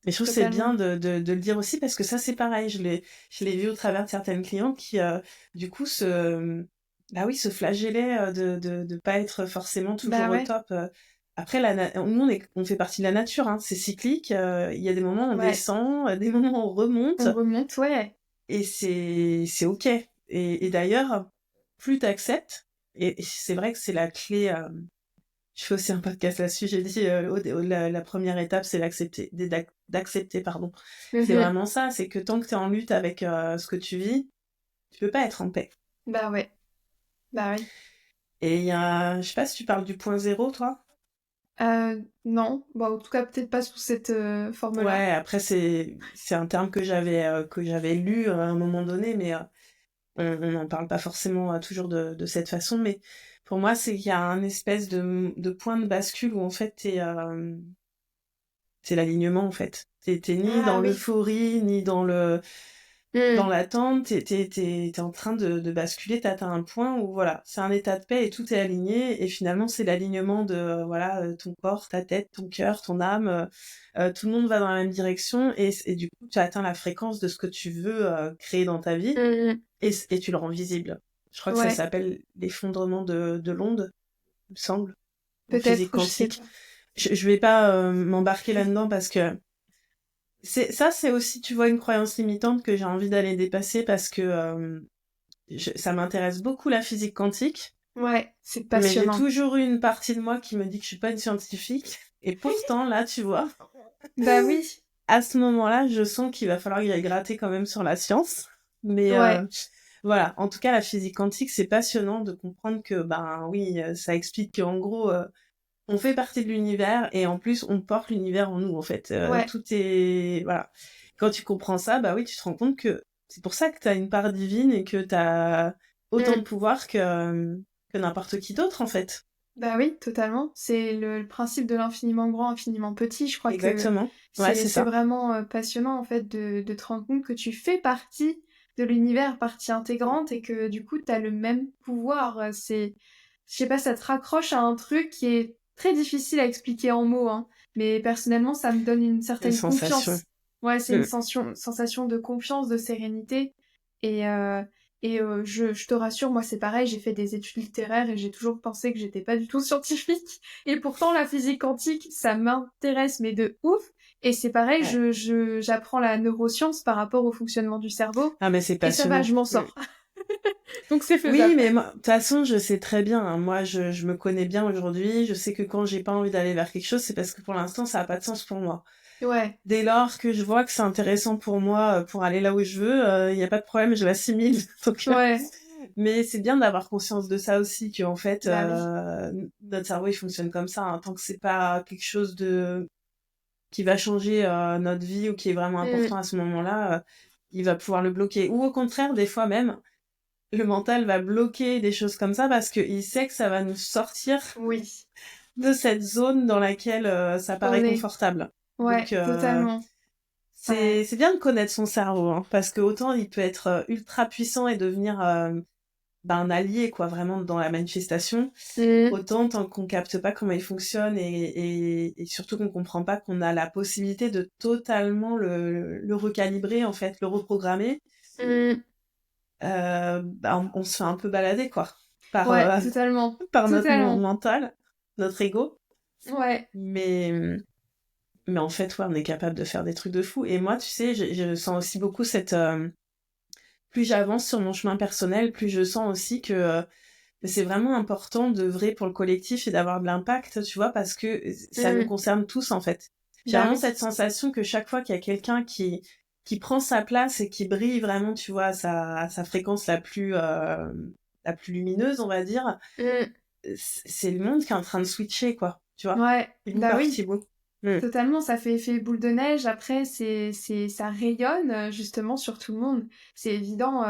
Et je trouve que c'est bien Totalement. de le dire aussi parce que ça, c'est pareil. Je l'ai vu au travers de certaines clientes qui, du coup, bah oui, se flagellaient de pas être forcément toujours Bah au ouais, top. Après, nous, on fait partie de la nature, hein, c'est cyclique. Il y a des moments où on ouais. descend, des moments où on remonte, On remonte, ouais. et c'est OK. Et d'ailleurs, plus t'acceptes, et c'est vrai que c'est la clé. Je fais aussi un podcast là-dessus. J'ai dit la première étape, c'est d'accepter, pardon. C'est Mhm. vraiment ça. C'est que tant que t'es en lutte avec ce que tu vis, tu peux pas être en paix. Bah ouais, bah oui. Et il y a, je sais pas si tu parles du point zéro, toi. Non, bah en tout cas peut-être pas sous cette forme-là. Ouais. Après c'est un terme que j'avais lu à un moment donné, mais on n'en parle pas forcément toujours de cette façon. Mais pour moi, c'est qu'il y a un espèce de point de bascule où en fait c'est l'alignement en fait. T'es ni Ah dans oui. l'euphorie, ni dans Mm. l'attente, t'es en train de basculer, t'atteins un point où voilà, c'est un état de paix et tout est aligné, et finalement c'est l'alignement de voilà, ton corps, ta tête, ton cœur, ton âme, tout le monde va dans la même direction, et du coup tu atteins la fréquence de ce que tu veux créer dans ta vie, Mm. et tu le rends visible. Je crois que ça Ouais, s'appelle l'effondrement de l'onde, il me semble, en physique peut-être, je sais quantique. pas. Je vais pas m'embarquer là-dedans parce que c'est aussi, tu vois, une croyance limitante que j'ai envie d'aller dépasser parce que ça m'intéresse beaucoup la physique quantique, Ouais, c'est mais j'ai passionnant. toujours eu une partie de moi qui me dit que je suis pas une scientifique. Et pourtant, là, tu vois, Bah oui, à ce moment-là, je sens qu'il va falloir que j'aille gratter quand même sur la science. Mais ouais. voilà, en tout cas, la physique quantique, c'est passionnant de comprendre que, ben oui, ça explique qu'en gros, on fait partie de l'univers et en plus, on porte l'univers en nous, en fait. Ouais. Tout est... Voilà. Quand tu comprends ça, bah oui, tu te rends compte que c'est pour ça que t'as une part divine et que t'as autant de Mm. pouvoir que n'importe qui d'autre, en fait. Bah oui, totalement. C'est le principe de l'infiniment grand, infiniment petit. Je crois que Exactement. Ouais, c'est c'est c'est ça. vraiment passionnant en fait de te rendre compte que tu fais partie de l'univers, partie intégrante et que du coup t'as le même pouvoir. Je sais pas, ça te raccroche à un truc qui est très difficile à expliquer en mots, hein. Mais personnellement, ça me donne une Une certaine sensation. confiance. Ouais, c'est une Mm. sensation de confiance, de sérénité et je te rassure, moi c'est pareil, j'ai fait des études littéraires et j'ai toujours pensé que j'étais pas du tout scientifique. Et pourtant la physique quantique, ça m'intéresse mais de ouf. Et c'est pareil, Ouais. j'apprends la neuroscience par rapport au fonctionnement du cerveau. Ah, mais c'est Et ça va, passionnant. je m'en Mm. sors. Donc c'est Oui, faisable. mais de toute façon, je sais très bien, hein. Moi, je me connais bien aujourd'hui. Je sais que quand j'ai pas envie d'aller vers quelque chose, c'est parce que pour l'instant, ça a pas de sens pour moi. Ouais, Dès lors que je vois que c'est intéressant pour moi, pour aller là où je veux, il y a pas de problème, je l'assimile. Donc, ouais, mais c'est bien d'avoir conscience de ça aussi, qu'en fait, bah oui. notre cerveau, il fonctionne comme ça, hein. Tant que c'est pas quelque chose qui va changer notre vie ou qui est vraiment Mm, important à ce moment-là, il va pouvoir le bloquer. Ou au contraire, des fois même, le mental va bloquer des choses comme ça parce qu'il sait que ça va nous sortir oui, de cette zone dans laquelle ça on paraît est. confortable. Donc, Ouais, totalement. Ouais. c'est bien de connaître son cerveau, hein, parce que autant il peut être ultra puissant et devenir un allié, quoi, vraiment dans la manifestation, Mm, autant tant qu'on capte pas comment il fonctionne et surtout qu'on comprend pas qu'on a la possibilité de totalement le recalibrer, en fait, le reprogrammer, mm. on se fait un peu balader, quoi, par, Ouais, totalement. par notre Totalement. mental, notre ego. Ouais. Mais, mais en fait, ouais, on est capable de faire des trucs de fou. Et moi, tu sais, je sens aussi beaucoup plus j'avance sur mon chemin personnel, plus je sens aussi que c'est vraiment important d'œuvrer pour le collectif et d'avoir de l'impact, tu vois, parce que ça nous Mm. concerne tous, en fait. J'ai Bah vraiment oui. cette sensation que chaque fois qu'il y a quelqu'un qui prend sa place et qui brille vraiment, tu vois, à sa fréquence la plus lumineuse, on va dire, Mm. c'est le monde qui est en train de switcher, quoi, tu vois. Ouais, Et bout bah par oui. petit bout. Mm. Totalement, ça fait effet boule de neige. Après, ça rayonne justement sur tout le monde. C'est évident.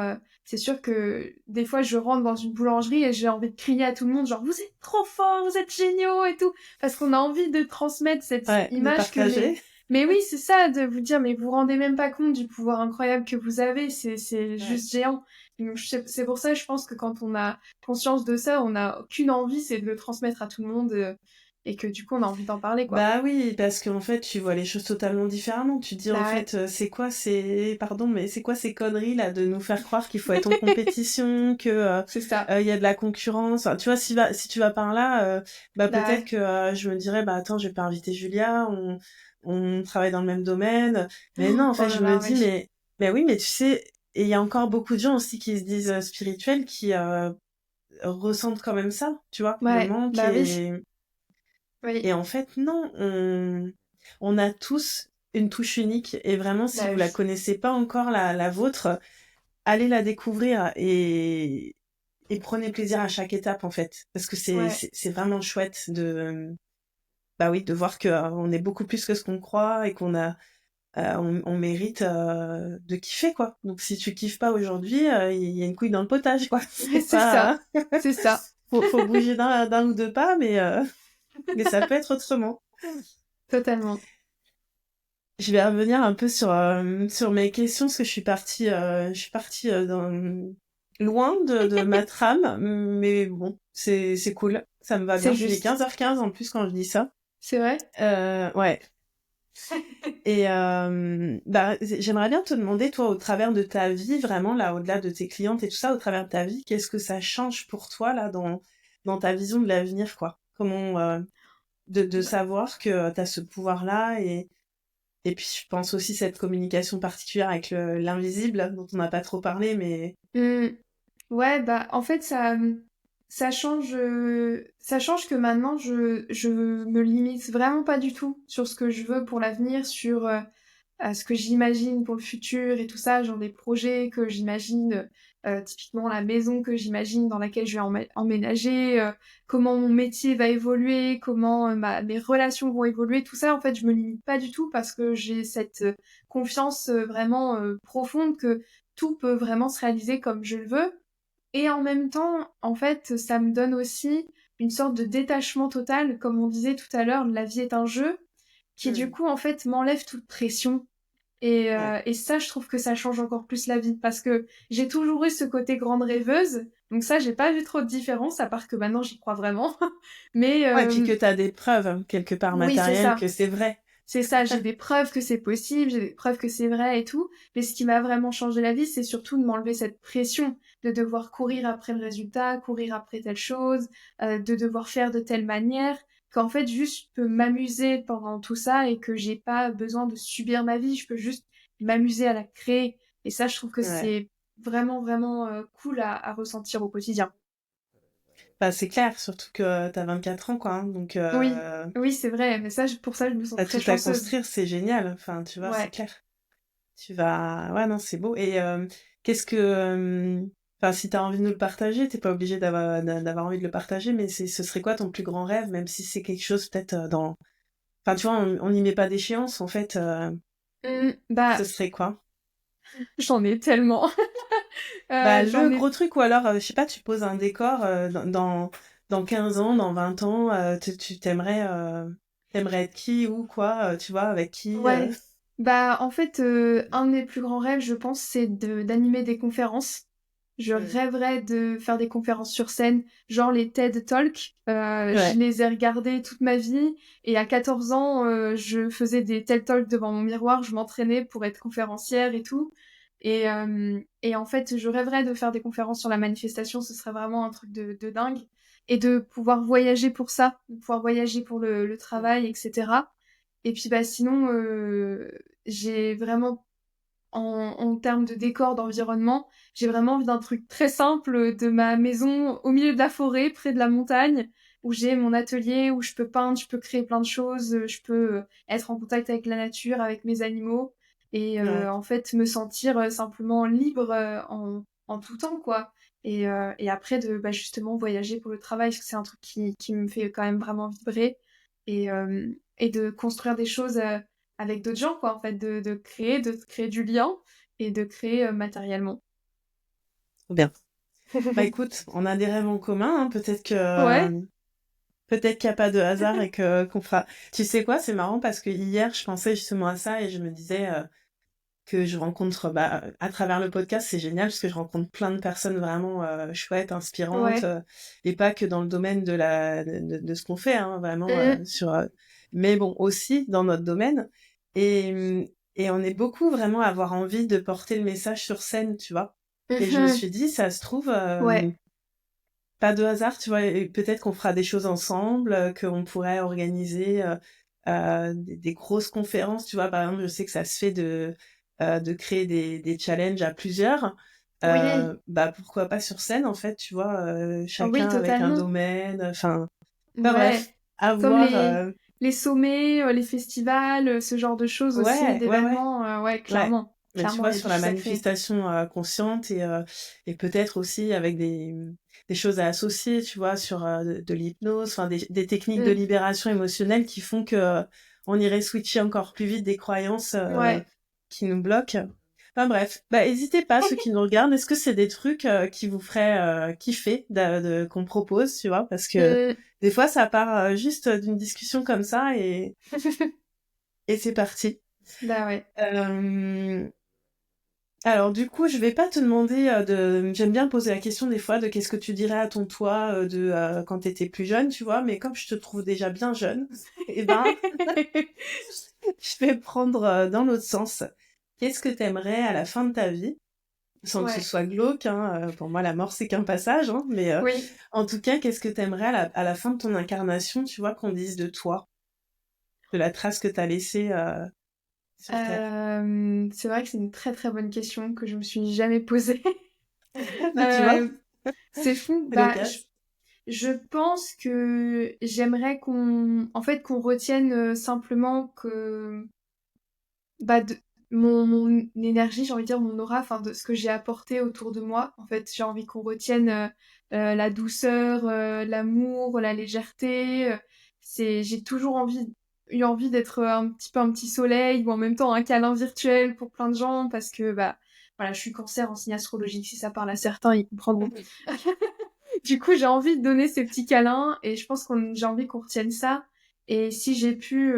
C'est sûr que des fois, je rentre dans une boulangerie et j'ai envie de crier à tout le monde, genre vous êtes trop forts, vous êtes géniaux et tout, parce qu'on a envie de transmettre cette Ouais, de image que les. partager. Mais oui, c'est ça, de vous dire, mais vous vous rendez même pas compte du pouvoir incroyable que vous avez. C'est Ouais. juste géant. Donc, c'est pour ça, je pense que quand on a conscience de ça, on n'a aucune envie, c'est de le transmettre à tout le monde. et que du coup on a envie d'en parler, quoi. Bah oui, parce qu'en fait, tu vois les choses totalement différemment. Tu te dis, en Bah ouais, fait, pardon, mais c'est quoi ces conneries là de nous faire croire qu'il faut être en compétition, que c'est ça. il y a de la concurrence. Enfin, tu vois, si tu vas par là, bah Bah peut-être ouais. que je me dirais, bah attends, je vais pas inviter Julia, on travaille dans le même domaine. Mais non, en Oh fait, là je me là, ouais. dis, mais oui, mais tu sais, et il y a encore beaucoup de gens aussi qui se disent spirituels qui ressentent quand même ça, tu vois, le Ouais, manque bah oui, et oui, en fait, non, on a tous une touche unique. Et vraiment, si bah vous la oui. connaissez pas encore, la vôtre, allez la découvrir et prenez plaisir à chaque étape, en fait. Parce que Ouais, c'est vraiment chouette bah oui, de voir que on est beaucoup plus que ce qu'on croit et on mérite de kiffer, quoi. Donc, si tu kiffes pas aujourd'hui, il y a une couille dans le potage, quoi. C'est c'est ça, pas, c'est ça, faut bouger d'un ou deux pas, mais ça peut être autrement. totalement. Je vais revenir un peu sur mes questions parce que je suis partie loin de ma trame, mais bon, c'est cool, ça me va C'est bien. Il est juste. 15h15 en plus quand je dis ça. C'est vrai? Ouais. Et bah, j'aimerais bien te demander, toi, au travers de ta vie, vraiment là, au-delà de tes clientes et tout ça, au travers de ta vie, qu'est-ce que ça change pour toi là dans ta vision de l'avenir, quoi? Comment de Bah, savoir que tu as ce pouvoir-là et puis je pense aussi cette communication particulière avec l'invisible, dont on n'a pas trop parlé, mais hmm, ouais, bah en fait ça change que maintenant je me limite vraiment pas du tout sur ce que je veux pour l'avenir, sur à ce que j'imagine pour le futur et tout ça, genre des projets que j'imagine, typiquement la maison que j'imagine dans laquelle je vais emménager, comment mon métier va évoluer, comment mes relations vont évoluer, tout ça, en fait, je me limite pas du tout parce que j'ai cette confiance vraiment profonde que tout peut vraiment se réaliser comme je le veux. Et en même temps, en fait, ça me donne aussi une sorte de détachement total, comme on disait tout à l'heure, la vie est un jeu, qui du Hmm. coup, en fait, m'enlève toute pression Ouais. et ça, je trouve que ça change encore plus la vie parce que j'ai toujours eu ce côté grande rêveuse. Donc ça, j'ai pas vu trop de différence, à part que maintenant j'y crois vraiment. Mais Ouais, et puis que t'as des preuves, quelque part oui, c'est matérielles, ça. que c'est vrai. C'est ça, j'ai des preuves que c'est possible, j'ai des preuves que c'est vrai et tout. Mais ce qui m'a vraiment changé la vie, c'est surtout de m'enlever cette pression de devoir courir après le résultat, courir après telle chose, de devoir faire de telle manière. Qu'en fait, juste, je peux m'amuser pendant tout ça et que j'ai pas besoin de subir ma vie, je peux juste m'amuser à la créer. Et ça, je trouve que Ouais. c'est vraiment, vraiment cool à ressentir au quotidien. Bah, c'est clair, surtout que t'as 24 ans, quoi, hein, donc Oui, oui, c'est vrai, mais ça, pour ça, je me sens t'as très tout à chanceuse. construire, c'est génial. Enfin, tu vois, c'est Ouais. clair. Ouais, non, c'est beau. Et qu'est-ce que... Enfin, si t'as envie de nous le partager, t'es pas obligé d'avoir envie de le partager, mais ce serait quoi ton plus grand rêve, même si c'est quelque chose peut-être dans... Enfin, tu vois, on n'y met pas d'échéance, en fait. Ce Bah, serait quoi? j'en ai tellement. Bah, J'en le ai. gros truc, ou alors, je sais pas, tu poses un décor dans 15 ans, dans 20 ans, tu t'aimerais être qui ou quoi, tu vois, avec qui Ouais. Bah, en fait, un de mes plus grands rêves, je pense, c'est d'animer des conférences. Je Hmm. rêverais de faire des conférences sur scène, genre les TED Talks. Je Ouais, les ai regardés toute ma vie. Et à 14 ans, je faisais des TED Talks devant mon miroir. Je m'entraînais pour être conférencière et tout. Et en fait, je rêverais de faire des conférences sur la manifestation. Ce serait vraiment un truc de dingue. Et de pouvoir voyager pour ça, de pouvoir voyager pour le travail, etc. Et puis bah sinon, j'ai vraiment, en termes de décor, d'environnement, j'ai vraiment envie d'un truc très simple, de ma maison au milieu de la forêt, près de la montagne, où j'ai mon atelier, où je peux peindre, je peux créer plein de choses, je peux être en contact avec la nature, avec mes animaux, et ouais. en fait me sentir simplement libre en tout temps, quoi. Et après de bah, justement voyager pour le travail, parce que c'est un truc qui me fait quand même vraiment vibrer, et de construire des choses avec d'autres gens, quoi, en fait, de créer du lien et de créer matériellement. Trop bien. Bah écoute, on a des rêves en commun, hein. Ouais, Peut-être qu'il n'y a pas de hasard et que qu'on fera. Tu sais quoi, c'est marrant parce que hier je pensais justement à ça et je me disais que je rencontre à travers le podcast. C'est génial parce que je rencontre plein de personnes vraiment chouettes, inspirantes, Ouais. et pas que dans le domaine de ce qu'on fait, hein, vraiment Mhm. mais bon, aussi dans notre domaine. Et on est beaucoup vraiment à avoir envie de porter le message sur scène, tu vois. Et je me Mhm. suis dit, ça se trouve, Ouais. pas de hasard, tu vois, et peut-être qu'on fera des choses ensemble, qu'on pourrait organiser des grosses conférences, tu vois. Par exemple, je sais que ça se fait de créer des challenges à plusieurs. Oui. Pourquoi pas sur scène, en fait, tu vois, Ah oui, chacun avec un totalement. domaine, enfin Ouais. bref, à Comme voir. les sommets, les festivals, ce genre de choses aussi, Ouais. d'événements. Ouais, Ouais. clairement. Mais tu Clairement, vois, il y a des sur la choses à créer. manifestation consciente et peut-être aussi avec des choses à associer, tu vois, sur de l'hypnose, enfin des techniques de Mm. libération émotionnelle qui font que on irait switcher encore plus vite des croyances Ouais. qui nous bloquent. Enfin bref, hésitez pas, ceux qui nous regardent, est-ce que c'est des trucs qui vous feraient kiffer qu'on propose, tu vois, parce que Mm. des fois ça part juste d'une discussion comme ça et c'est parti. Bah ouais. Euh, alors du coup, je vais pas te demander de. J'aime bien poser la question des fois de qu'est-ce que tu dirais à ton toi quand t'étais plus jeune, tu vois. Mais comme je te trouve déjà bien jeune, eh ben, je vais prendre dans l'autre sens. Qu'est-ce que t'aimerais à la fin de ta vie, sans que ce Ouais. soit glauque, hein, pour moi la mort c'est qu'un passage, hein, mais Oui. en tout cas, qu'est-ce que t'aimerais à la fin de ton incarnation, tu vois, qu'on dise de toi, de la trace que t'as laissée sur Terre. C'est vrai que c'est une très très bonne question que je me suis jamais posée. Tu vois, Euh, c'est fou. c'est l'occasion. Je pense que j'aimerais qu'on retienne simplement que de mon énergie, j'ai envie de dire mon aura, enfin de ce que j'ai apporté autour de moi. En fait, j'ai envie qu'on retienne la douceur, l'amour, la légèreté. J'ai toujours eu envie d'être un petit peu un petit soleil ou en même temps un câlin virtuel pour plein de gens parce que voilà, je suis Cancer en signe astrologique. Si ça parle à certains, ils comprendront. Du coup, j'ai envie de donner ces petits câlins et je pense qu'on j'ai envie qu'on retienne ça. Et si j'ai pu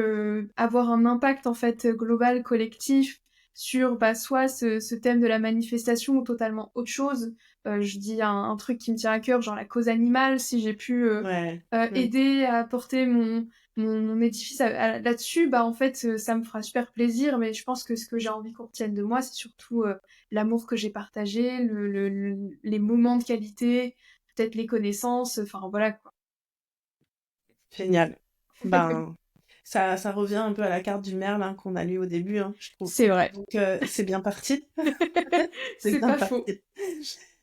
avoir un impact en fait global, collectif sur soit ce thème de la manifestation ou totalement autre chose, je dis un truc qui me tient à cœur, genre la cause animale, si j'ai pu Ouais. Mm. aider à apporter mon édifice là-dessus, en fait, ça me fera super plaisir. Mais je pense que ce que j'ai envie qu'on retienne de moi, c'est surtout l'amour que j'ai partagé, les moments de qualité, peut-être les connaissances, enfin voilà quoi. Génial. Ben, ça revient un peu à la carte du merle hein, qu'on a lu au début, hein, je trouve. C'est vrai. Donc, c'est bien parti. C'est C'est bien pas faux. parti.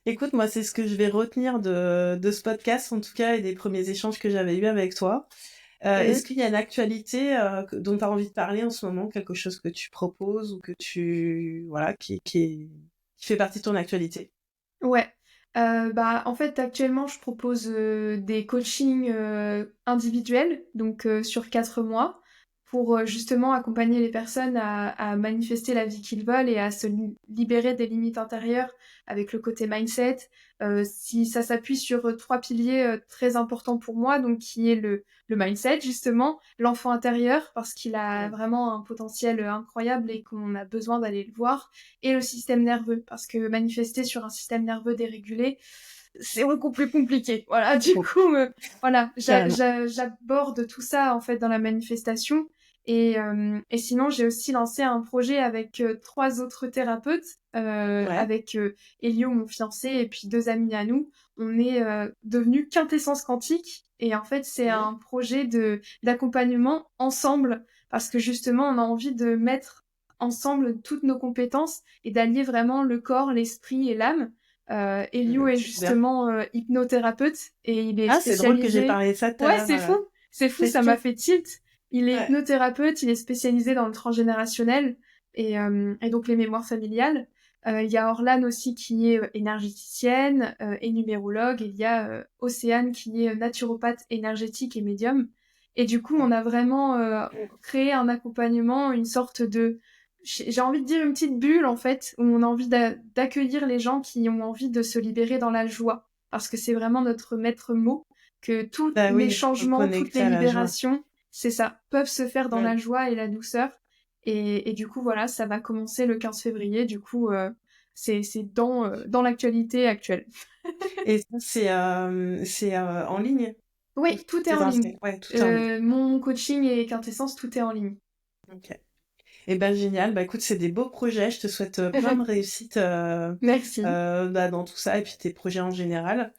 Écoute, moi, c'est ce que je vais retenir de ce podcast, en tout cas, et des premiers échanges que j'avais eus avec toi. Est-ce Mhm. qu'il y a une actualité dont tu as envie de parler en ce moment, quelque chose que tu proposes ou que voilà, qui fait partie de ton actualité? Ouais. En fait, actuellement, je propose des coachings individuels, donc sur 4 mois, pour justement accompagner les personnes à manifester la vie qu'ils veulent et à se libérer des limites intérieures avec le côté mindset. Si ça s'appuie sur 3 piliers très importants pour moi, donc qui est le mindset, justement, l'enfant intérieur, parce qu'il a Mm. vraiment un potentiel incroyable et qu'on a besoin d'aller le voir, et le système nerveux, parce que manifester sur un système nerveux dérégulé, c'est beaucoup plus compliqué. Voilà, du Bon, coup, voilà, carrément. j'aborde tout ça en fait dans la manifestation. Et sinon, j'ai aussi lancé un projet avec 3 autres thérapeutes, Ouais. avec Elio, mon fiancé, et puis 2 amis à nous. On est devenus Quintessence Quantique. Et en fait, c'est Mhm. un projet d'accompagnement ensemble, parce que justement, on a envie de mettre ensemble toutes nos compétences et d'allier vraiment le corps, l'esprit et l'âme. Elio est C'est trop bien. justement hypnothérapeute et il est Ah, c'est drôle que j'ai spécialisé. parlé de ça tout à Ouais, l'heure. c'est fou, C'est ça m'a fou. fait tilt. Il est Ouais. hypnothérapeute, il est spécialisé dans le transgénérationnel et donc les mémoires familiales. Il y a Orlane aussi qui est énergéticienne et numérologue. Et il y a Océane qui est naturopathe énergétique et médium. Et du coup, on a vraiment créé un accompagnement, une sorte de, j'ai envie de dire une petite bulle en fait, où on a envie d'accueillir les gens qui ont envie de se libérer dans la joie. Parce que c'est vraiment notre maître mot, que tous Bah les oui, faut changements, toutes les connecter à la joie. libérations, c'est ça, peuvent se faire dans Mm. la joie et la douceur. Et du coup, voilà, ça va commencer le 15 février. Du coup, c'est dans l'actualité actuelle. Et ça, c'est en ligne? Oui, tout est Tes en ligne. inscrits? Ouais, tout est en ligne. Mon coaching et Quintessence, tout est en ligne. Ok. Et ben génial. Bah écoute, c'est des beaux projets. Je te souhaite plein de réussite Merci. dans tout ça et puis tes projets en général.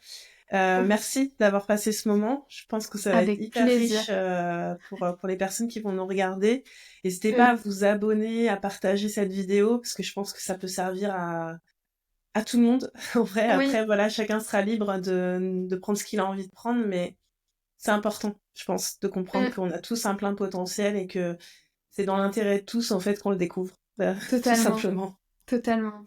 Merci d'avoir passé ce moment. Je pense que ça va être Avec hyper plaisir. riche pour les personnes qui vont nous regarder. N'hésitez pas Mm. à vous abonner, à partager cette vidéo parce que je pense que ça peut servir à tout le monde. En vrai, Oui, après, voilà, chacun sera libre de prendre ce qu'il a envie de prendre, mais c'est important, je pense, de comprendre mm, qu'on a tous un plein potentiel et que c'est dans l'intérêt de tous, en fait, qu'on le découvre. Tout totalement, simplement. totalement.